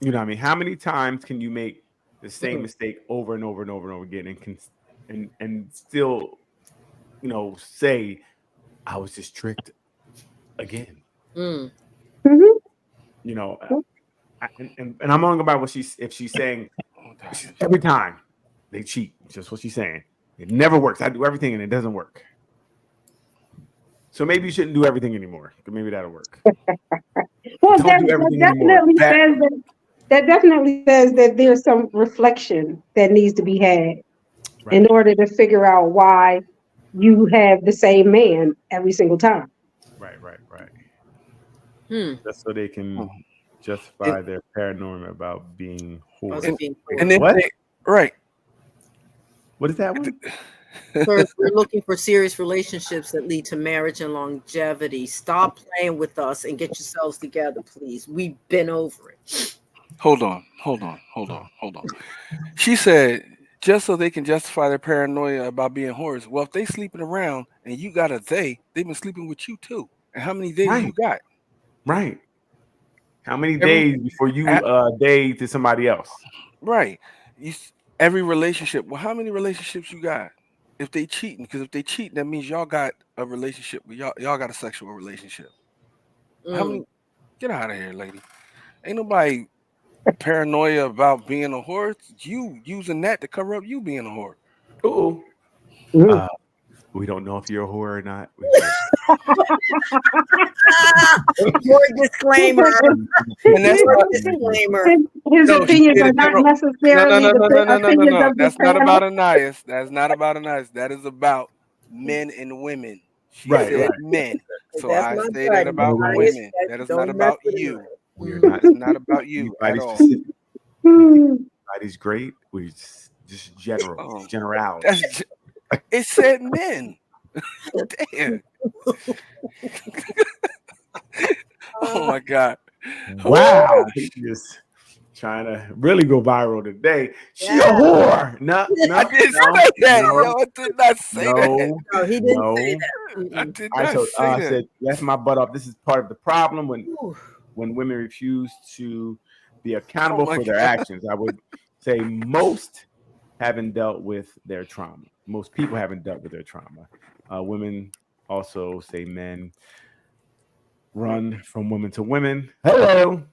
You know what I mean? How many times can you make the same mistake over and over and over and over again and still, say, I was just tricked again. Mm. Mm-hmm. And I'm wrong about if she's saying every time they cheat. Just what she's saying. It never works. I do everything and it doesn't work. So maybe you shouldn't do everything anymore. Maybe that'll work. Well, that definitely says that there's some reflection that needs to be had in order to figure out why you have the same man every single time. Right. Hmm. Just so they can justify their paranoia about being whores. Right. What is that one? First, we're looking for serious relationships that lead to marriage and longevity. Stop playing with us and get yourselves together, please. We've been over it. Hold on. She said, just so they can justify their paranoia about being whores. Well, if they sleeping around and you got they've been sleeping with you too. And how many days you got? Right. How many days before you date to somebody else? Right. Every relationship. Well, how many relationships you got? If they cheating, because if they cheat, that means y'all got a relationship. Y'all got a sexual relationship. How many? Get out of here, lady. Ain't nobody paranoia about being a whore. You using that to cover up you being a whore. Ooh. We don't know if you're a whore or not. More disclaimer. And that's More not, disclaimer. His no, she opinions did are it. not No, necessarily no. the opinions of the That's not panel. about Anais. That's not about Anais. That is about men and women. She Right, said right. men. So That's I my say buddy. that about Right. women. That is not Don't mess about with you. him. We're not. It's not about you at Anybody's all. specific. Anybody's great. We just general, Oh, generality. that's it said men. Damn. Oh my God. Wow, he's just trying to really go viral today. She a whore. No, I didn't say that. no, Yo, I did not say that. No, he didn't say that. I did All right, not so say I that. said that's my butt off. This is part of the problem when women refuse to be accountable Oh my for their God. actions. I would say most haven't dealt with their trauma. Most people haven't dealt with their trauma. Women also say men run from women to women. Hello.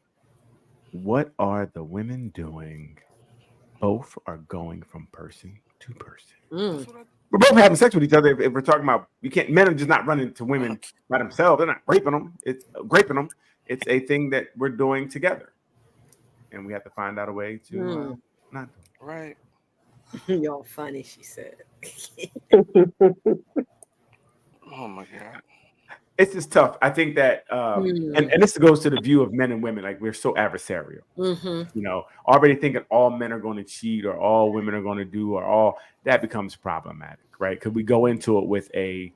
What are the women doing? Both are going from person to person. We're both having sex with each other. If we're talking about, men are just not running to women by themselves. They're not raping them. It's graping them. It's a thing that we're doing together, and we have to find out a way to not do it. Right. Y'all funny, she said. Oh my God. It's just tough. I think that, and this goes to the view of men and women. Like, we're so adversarial. You know, already thinking all men are going to cheat or all women are going to do or all that becomes problematic, right? Because we go into it with a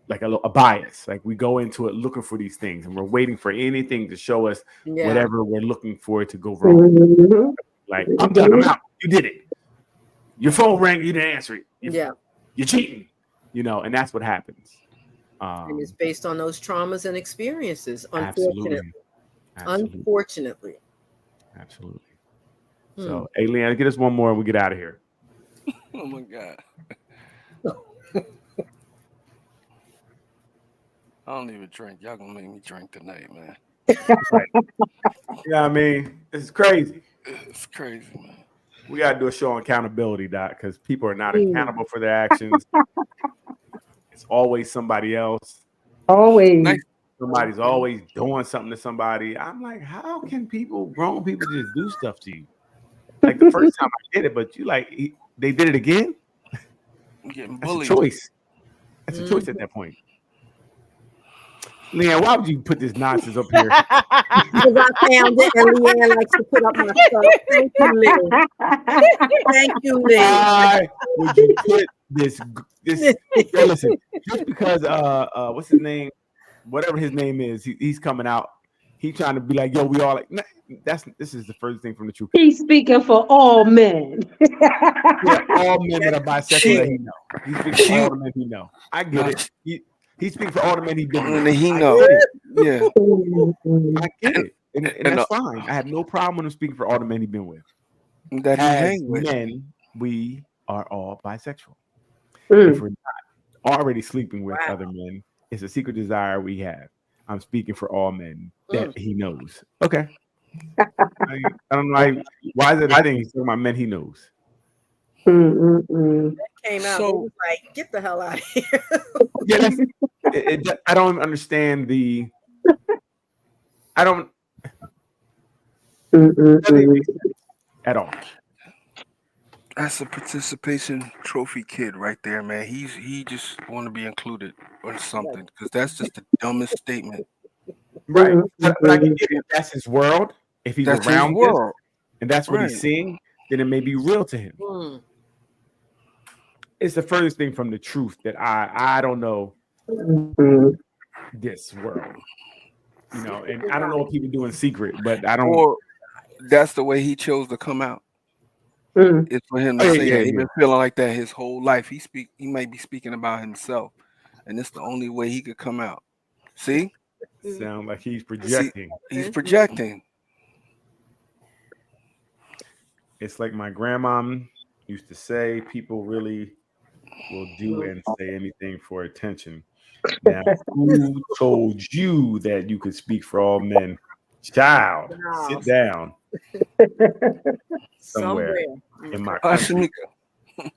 bias. Like, we go into it looking for these things, and we're waiting for anything to show us whatever we're looking for to go wrong. Like, I'm done. I'm out. You did it. Your phone rang. You didn't answer it. You're cheating. You know, and that's what happens. And it's based on those traumas and experiences, unfortunately. Absolutely. So, hey, Leanna, get us one more and we get out of here. Oh my God. I don't even drink. Y'all gonna make me drink tonight, man. Yeah, I mean, it's crazy. It's crazy, man. We gotta do a show on accountability, Doc, because people are not accountable for their actions. It's always somebody else. Always. Somebody's always doing something to somebody. I'm like, how can grown people just do stuff to you? Like, the first time I did it, but they did it again? I'm getting That's bullied. a choice. That's a choice at that point. Leanne, why would you put this nonsense up here? Because I found it, and Leanne likes to put up my stuff. Thank you, Lee. Thank you, Lee. Why would you put this? Yo, listen, just because what's his name? Whatever his name is, he's coming out. He's trying to be like, yo, we all like. Nah, this is the first thing from the truth. He's speaking for all men. All men that are bisexual that he know. He's speaking for all the men he know. I get it. He's speaking for all the men he's been with. He know. Yeah. I get it. And that's fine. I have no problem with him speaking for all the men he's been with. That he As hang with. men, we are all bisexual. If we're not already sleeping with other men, it's a secret desire we have. I'm speaking for all men that he knows. Okay. I'm like, why is it a thing? He's talking about men he knows. That came out. So, was like, get the hell out of here. Yeah, I don't understand the. I don't. At all. That's a participation trophy kid right there, man. He just want to be included or something, because that's just the dumbest statement. Right. But I can get it. That's his world. If he's That's around his world. This, and that's what he's seeing, then it may be real to him. It's the furthest thing from the truth that I don't know this world. You know, and I don't know what people do in secret, but I don't. Or that's the way he chose to come out. It's for him to say that. He's been feeling like that his whole life. He might be speaking about himself, and it's the only way he could come out. See? Sound like he's projecting. See, he's projecting. It's like my grandma used to say, people really will do and say anything for attention. Now, who told you that you could speak for all men? Child, sit down somewhere in my country.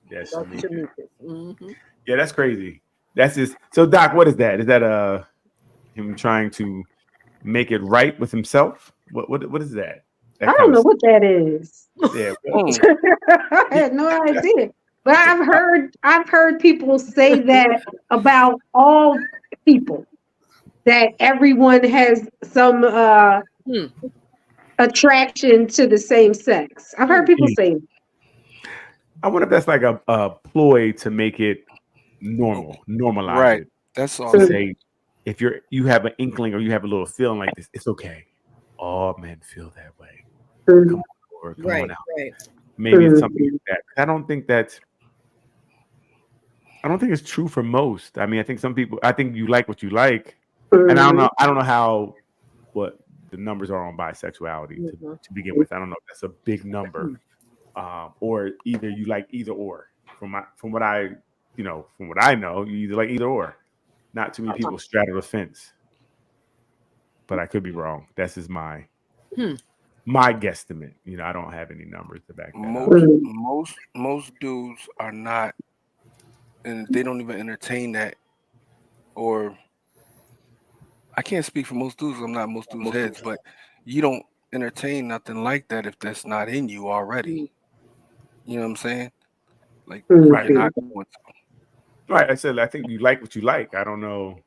Yes, Dr. Shamika. Mhm. Yeah, that's crazy. That's just so. Doc, what is that? Is that him trying to make it right with himself? What is that? I don't know what that is. Yeah. I had no idea. But I've heard people say that about all people, that everyone has some attraction to the same sex. I've heard people say that. I wonder if that's like a ploy to make it normalize Right. it. That's all. To say if you have an inkling or you have a little feeling like this, it's okay. All men feel that way. Come on out. Right. Maybe it's something like that. I don't think it's true for most. I mean, I think some people. I think you like what you like, and I don't know what the numbers are on bisexuality to begin with. I don't know if that's a big number, or either you like either or. From what I know, you either like either or. Not too many people straddle the fence, but I could be wrong. That's just my guesstimate. I don't have any numbers to back that up. Most dudes are not, and they don't even entertain that. Or I can't speak for most dudes. I'm not most dudes' heads, but you don't entertain nothing like that if that's not in you already. You know what I'm saying? Like, Right. you're not going to. Right. I said I think you like what you like. I don't know,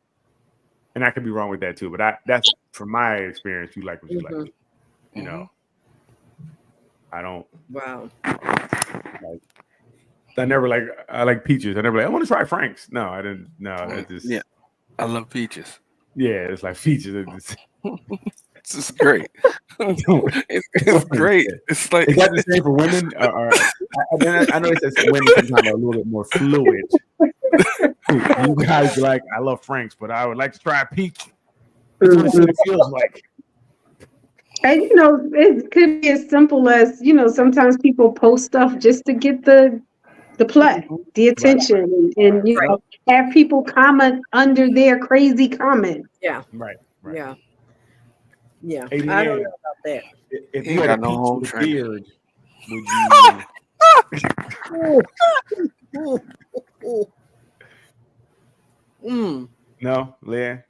and I could be wrong with that too. But that's from my experience. You like what you like. I don't. Wow. I like peaches. I never like. I want to try Frank's. No, I didn't. No, I just. Yeah, I love peaches. Yeah, it's like peaches. It's just great. it's great. It's like, is that the same for women? I know it says women sometimes are a little bit more fluid. You guys are like, I love Frank's, but I would like to try a peach. That's what it feels like. And it could be as simple as sometimes people post stuff just to get the play, the attention, and have people comment under their crazy comments. Yeah. Right. Yeah. Hey, I don't know about that. If you had a peach with a beard, would you? No, Leah.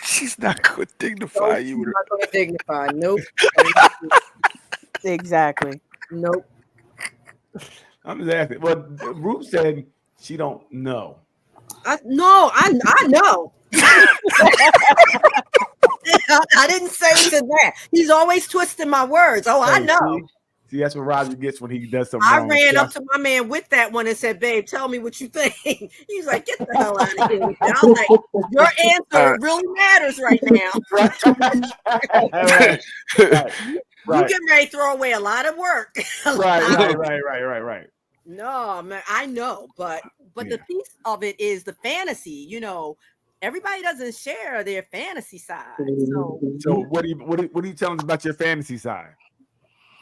She's not going to dignify you. She's not going to dignify. Nope. Exactly. Nope. I'm just asking. Well, Ruth said she don't know. I know. I didn't say to that. He's always twisting my words. Oh, I know. See, that's what Roger gets when he does something wrong. I ran up to my man with that one and said, "Babe, tell me what you think." He's like, "Get the hell out of here." And I was like, "Your answer really matters right now." You get ready to throw away a lot of work. Right. No, man, I know, but the piece of it is the fantasy. Everybody doesn't share their fantasy side. So what are you telling us about your fantasy side?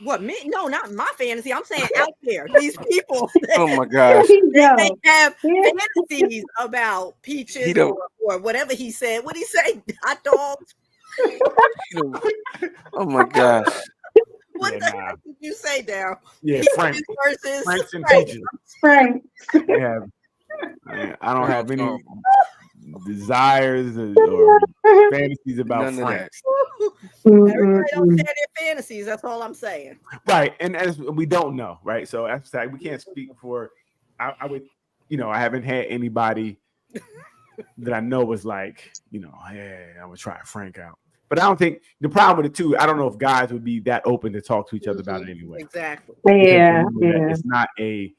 What, me? No, not my fantasy. I'm saying out there, these people. Oh my gosh. They have fantasies about peaches or whatever he said. What did he say? Hot dogs. Oh my gosh. What the heck did you say, Daryl? Yeah, Frank's and peaches. Frank. Yeah. I don't have any desires or fantasies about Frank's. Everybody don't share their fantasies. That's all I'm saying. Right, and as we don't know, right? So that's like we can't speak for. I would, I haven't had anybody that I know was like, hey, I would try Frank out. But I don't think the problem with it too. I don't know if guys would be that open to talk to each other about it anyway. Exactly. Yeah. It's not a.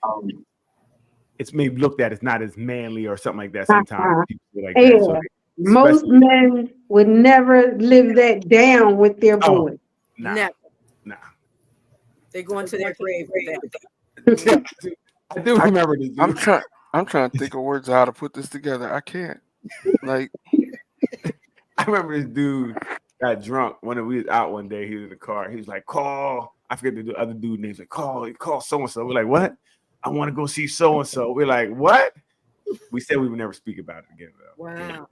It's maybe looked at as not as manly or something like that. Sometimes people feel like that. So most men would never live that down with their boys. Never. Nah. They go into their grave with that. I do remember this. I'm trying to think of words how to put this together. I can't. Like, I remember this dude got drunk when we was out one day. He was in the car. He was like, "Call." I forget the other dude names. Like, call so and so. We're like, "What? I want to go see so and so." We're like, "What?" We said we would never speak about it again. Though. Wow.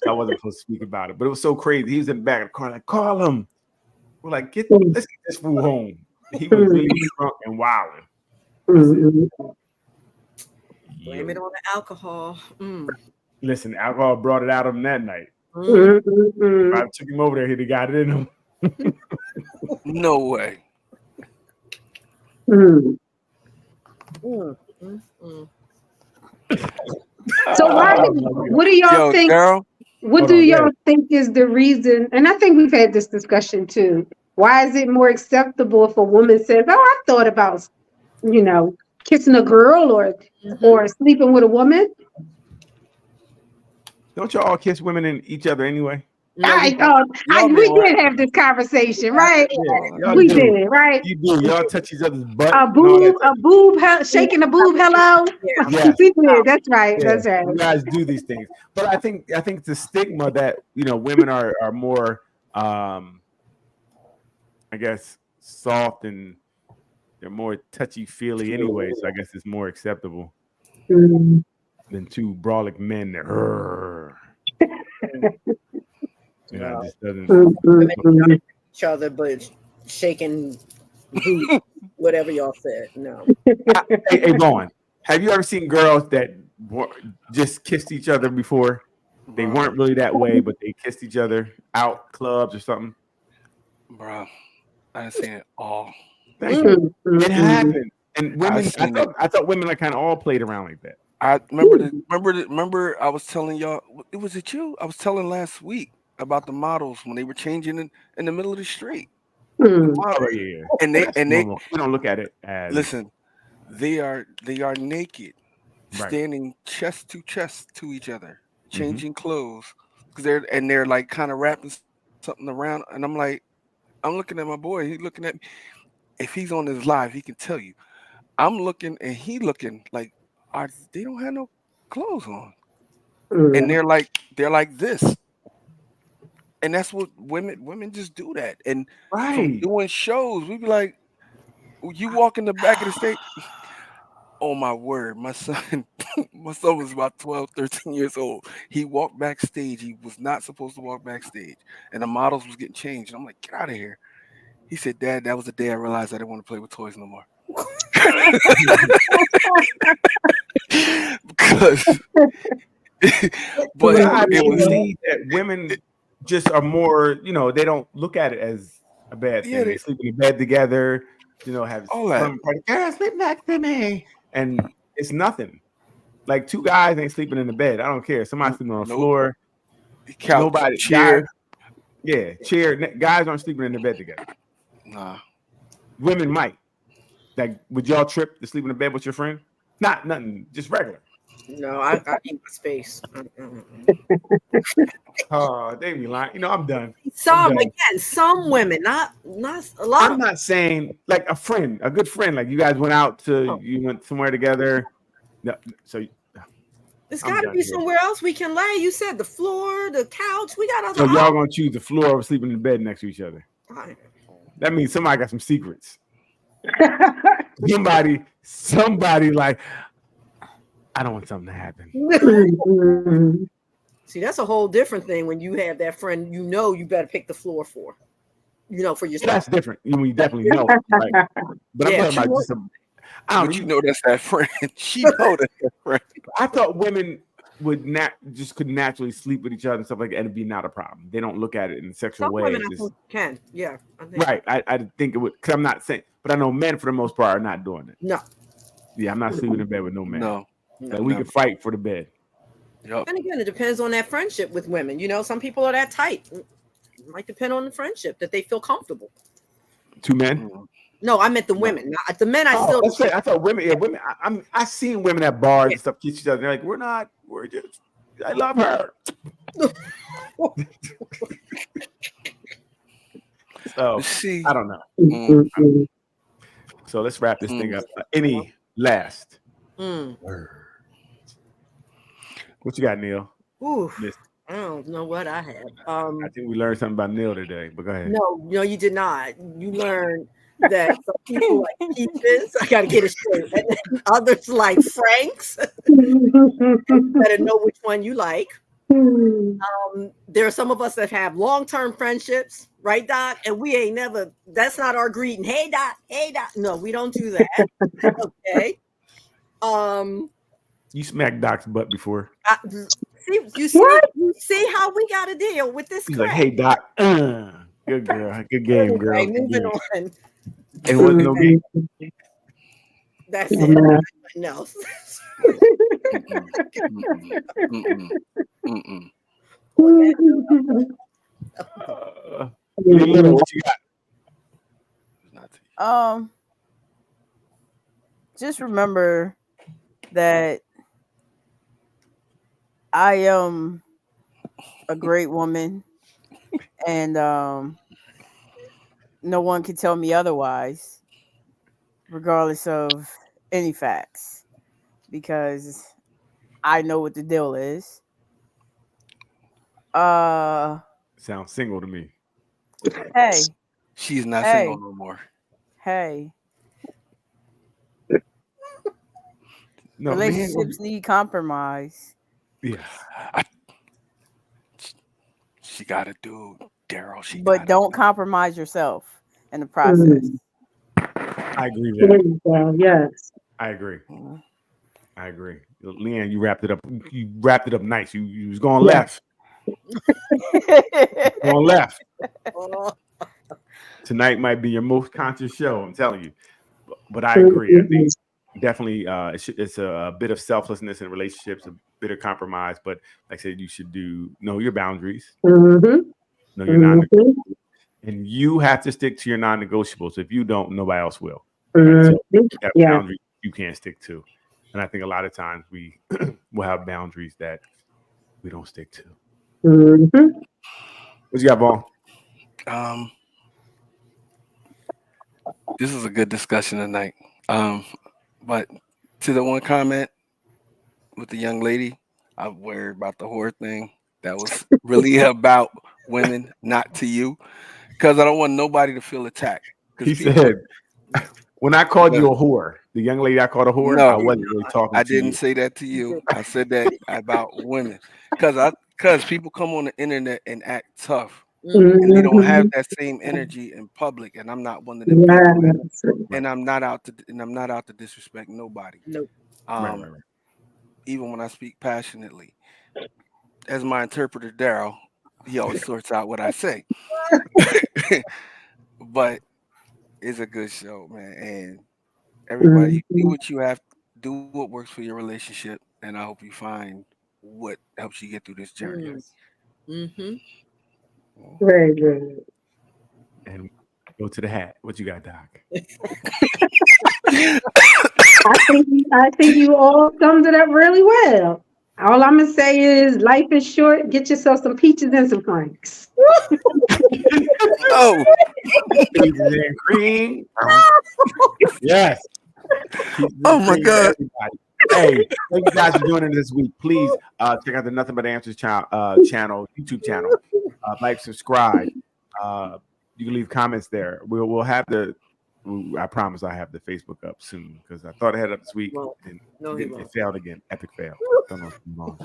I wasn't supposed to speak about it, but it was so crazy. He was in the back of the car, like, "Call him." We're like, let's get this fool home. He was really drunk and wilding. Blame it on the alcohol. Listen, alcohol brought it out of him that night. Mm-hmm. I took him over there. He'd have got it in him. No way. So what do y'all think? Girl, what do y'all think is the reason? And I think we've had this discussion too. Why is it more acceptable if a woman says, "Oh, I thought about, kissing a girl or sleeping with a woman"? Don't y'all all kiss women and each other anyway? We did have this conversation, right? Yeah, we did, right? You do. Y'all touch each other's butt. Shaking a boob, hello. Yes. We did. That's right. Yeah, That's right. you guys do these things, but I think the stigma that women are more, I guess, soft and they're more touchy feely anyway. So I guess it's more acceptable than two brolic men. It just doesn't. Each other, but shaking, whatever y'all said. No. Hey, Vaughn, have you ever seen girls that just kissed each other before? They weren't really that way, but they kissed each other out clubs or something. Bro, I seen it all. Thank you. It happened, and women. I thought women kind of all played around like that. I remember. I was telling y'all. Was it you? I was telling last week about the models when they were changing in the middle of the street. Oh, yeah. And they we don't look at it as listen. They are naked, standing chest to chest to each other, changing clothes because they're like kind of wrapping something around. And I'm looking at my boy. He's looking at me. If he's on his live, he can tell you. I'm looking and he looking like they don't have no clothes on, and they're like this. And that's what women just do that. And from doing shows, we be like, you walk in the back of the stage. Oh my word, my son was about 12, 13 years old. He walked backstage. He was not supposed to walk backstage. And the models was getting changed. And I'm like, get out of here. He said, Dad, that was the day I realized I didn't want to play with toys no more. But I believe that women just are more, they don't look at it as a bad thing. They sleep in bed together, have all that. Girl, sleep next to me, and it's nothing. Like two guys ain't sleeping in the bed. I don't care. Somebody sleeping on the floor, couch, nobody chair. Chair. Guys aren't sleeping in the bed together. Nah, women might. Like, would y'all trip to sleep in the bed with your friend? Not nothing, just regular. No, I need my space. Oh, they be lying. I'm done. Some women, not a lot. I'm not saying like a good friend. Like you guys went out you went somewhere together. No, so it's got to be somewhere else we can lay. You said the floor, the couch. We got other. So y'all gonna choose the floor over sleeping in the bed next to each other? That means somebody got some secrets. somebody like, I don't want something to happen. See, that's a whole different thing when you have that friend, you better pick the floor for yourself. That's different. You definitely know. Right? But I'm talking about that's that friend. She know that's that friend. I thought women would could naturally sleep with each other and stuff like that, and it'd be not a problem. They don't look at it in sexual ways. Women I think can, yeah. Right. I think it would, because I'm not saying, but I know men for the most part are not doing it. No. Yeah, I'm not sleeping in bed with no man. No. Like, we can fight for the bed. Yep. And again, it depends on that friendship with women. Some people are that tight. It might depend on the friendship that they feel comfortable. Two men? No, I meant the women. The men, I thought women. Yeah, women. I seen women at bars and stuff kiss each other. They're like, we're just. I love her. So I don't know. So let's wrap this thing up. Any last words? What you got, Neil? Ooh, I don't know what I have. I think we learned something about Neil today, but go ahead. No, you did not. You learned that some people like peaches. I gotta get it straight. And others like Franks. You better know which one you like. There are some of us that have long-term friendships, right, Doc? And we ain't never, that's not our greeting. Hey, Doc. Hey, Doc. No, we don't do that. Okay. You smacked Doc's butt before. You see how we got to deal with this. He's crap. like, hey, Doc. Good girl. Good game, girl. Okay, moving on. It wasn't no game. That's it. Nothing else. What you got? Just remember that I am a great woman, and no one can tell me otherwise, regardless of any facts, because I know what the deal is. Sounds single to me. Hey, she's not single no more. Hey, no, relationships need compromise. Yeah, she got a dude, Daryl. But don't compromise yourself in the process. I agree with There that. you go. Yes. I agree. I agree. Leanne, you wrapped it up. You wrapped it up nice. You was going left. Going left. Tonight might be your most conscious show. I'm telling you. But I agree. I think definitely it's a bit of selflessness in relationships, a bit of compromise. But like I said, you should know your boundaries. Know your non-negotiables. And you have to stick to your non-negotiables. If you don't, nobody else will. Right? So you have boundaries you can't stick to. And I think a lot of times we will have boundaries that we don't stick to. What you got, Vaughn? This is a good discussion tonight. But to the one comment with the young lady, I worried about the whore thing. That was really about women, not to you, because I don't want nobody to feel attacked. He said, when I called you a whore, the young lady I called a whore, I wasn't really talking to you. I didn't say that to you. I said that about women, because people come on the internet and act tough. And they don't have that same energy in public, and I'm not one of them. And I'm not out to disrespect nobody. Nope. Right. Even when I speak passionately, as my interpreter Daryl, he always sorts out what I say. But it's a good show, man, and everybody do what you have, do what works for your relationship, and I hope you find what helps you get through this journey. Very good. And go to the hat. What you got, Doc? I think you all summed it up really well. All I'm gonna say is life is short. Get yourself some peaches and some Franks. Oh, peaches and cream. Yes. Oh my God. Hey, thank you guys for joining this week. Please check out the Nothing But Answers channel, YouTube channel. Like, subscribe. You can leave comments there. We'll have I promise I'll have the Facebook up soon, because I thought I had it up this week. And it failed again. Epic fail. Don't know what's going on.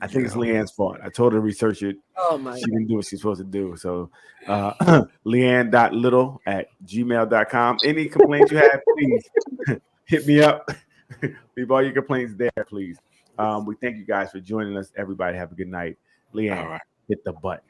I think it's Leanne's fault. I told her to research it. Oh my! She didn't do what she's supposed to do. So leanne.little@gmail.com. Any complaints you have, please hit me up. Leave all your complaints there, please. We thank you guys for joining us. Everybody have a good night. Leanne, hit the button.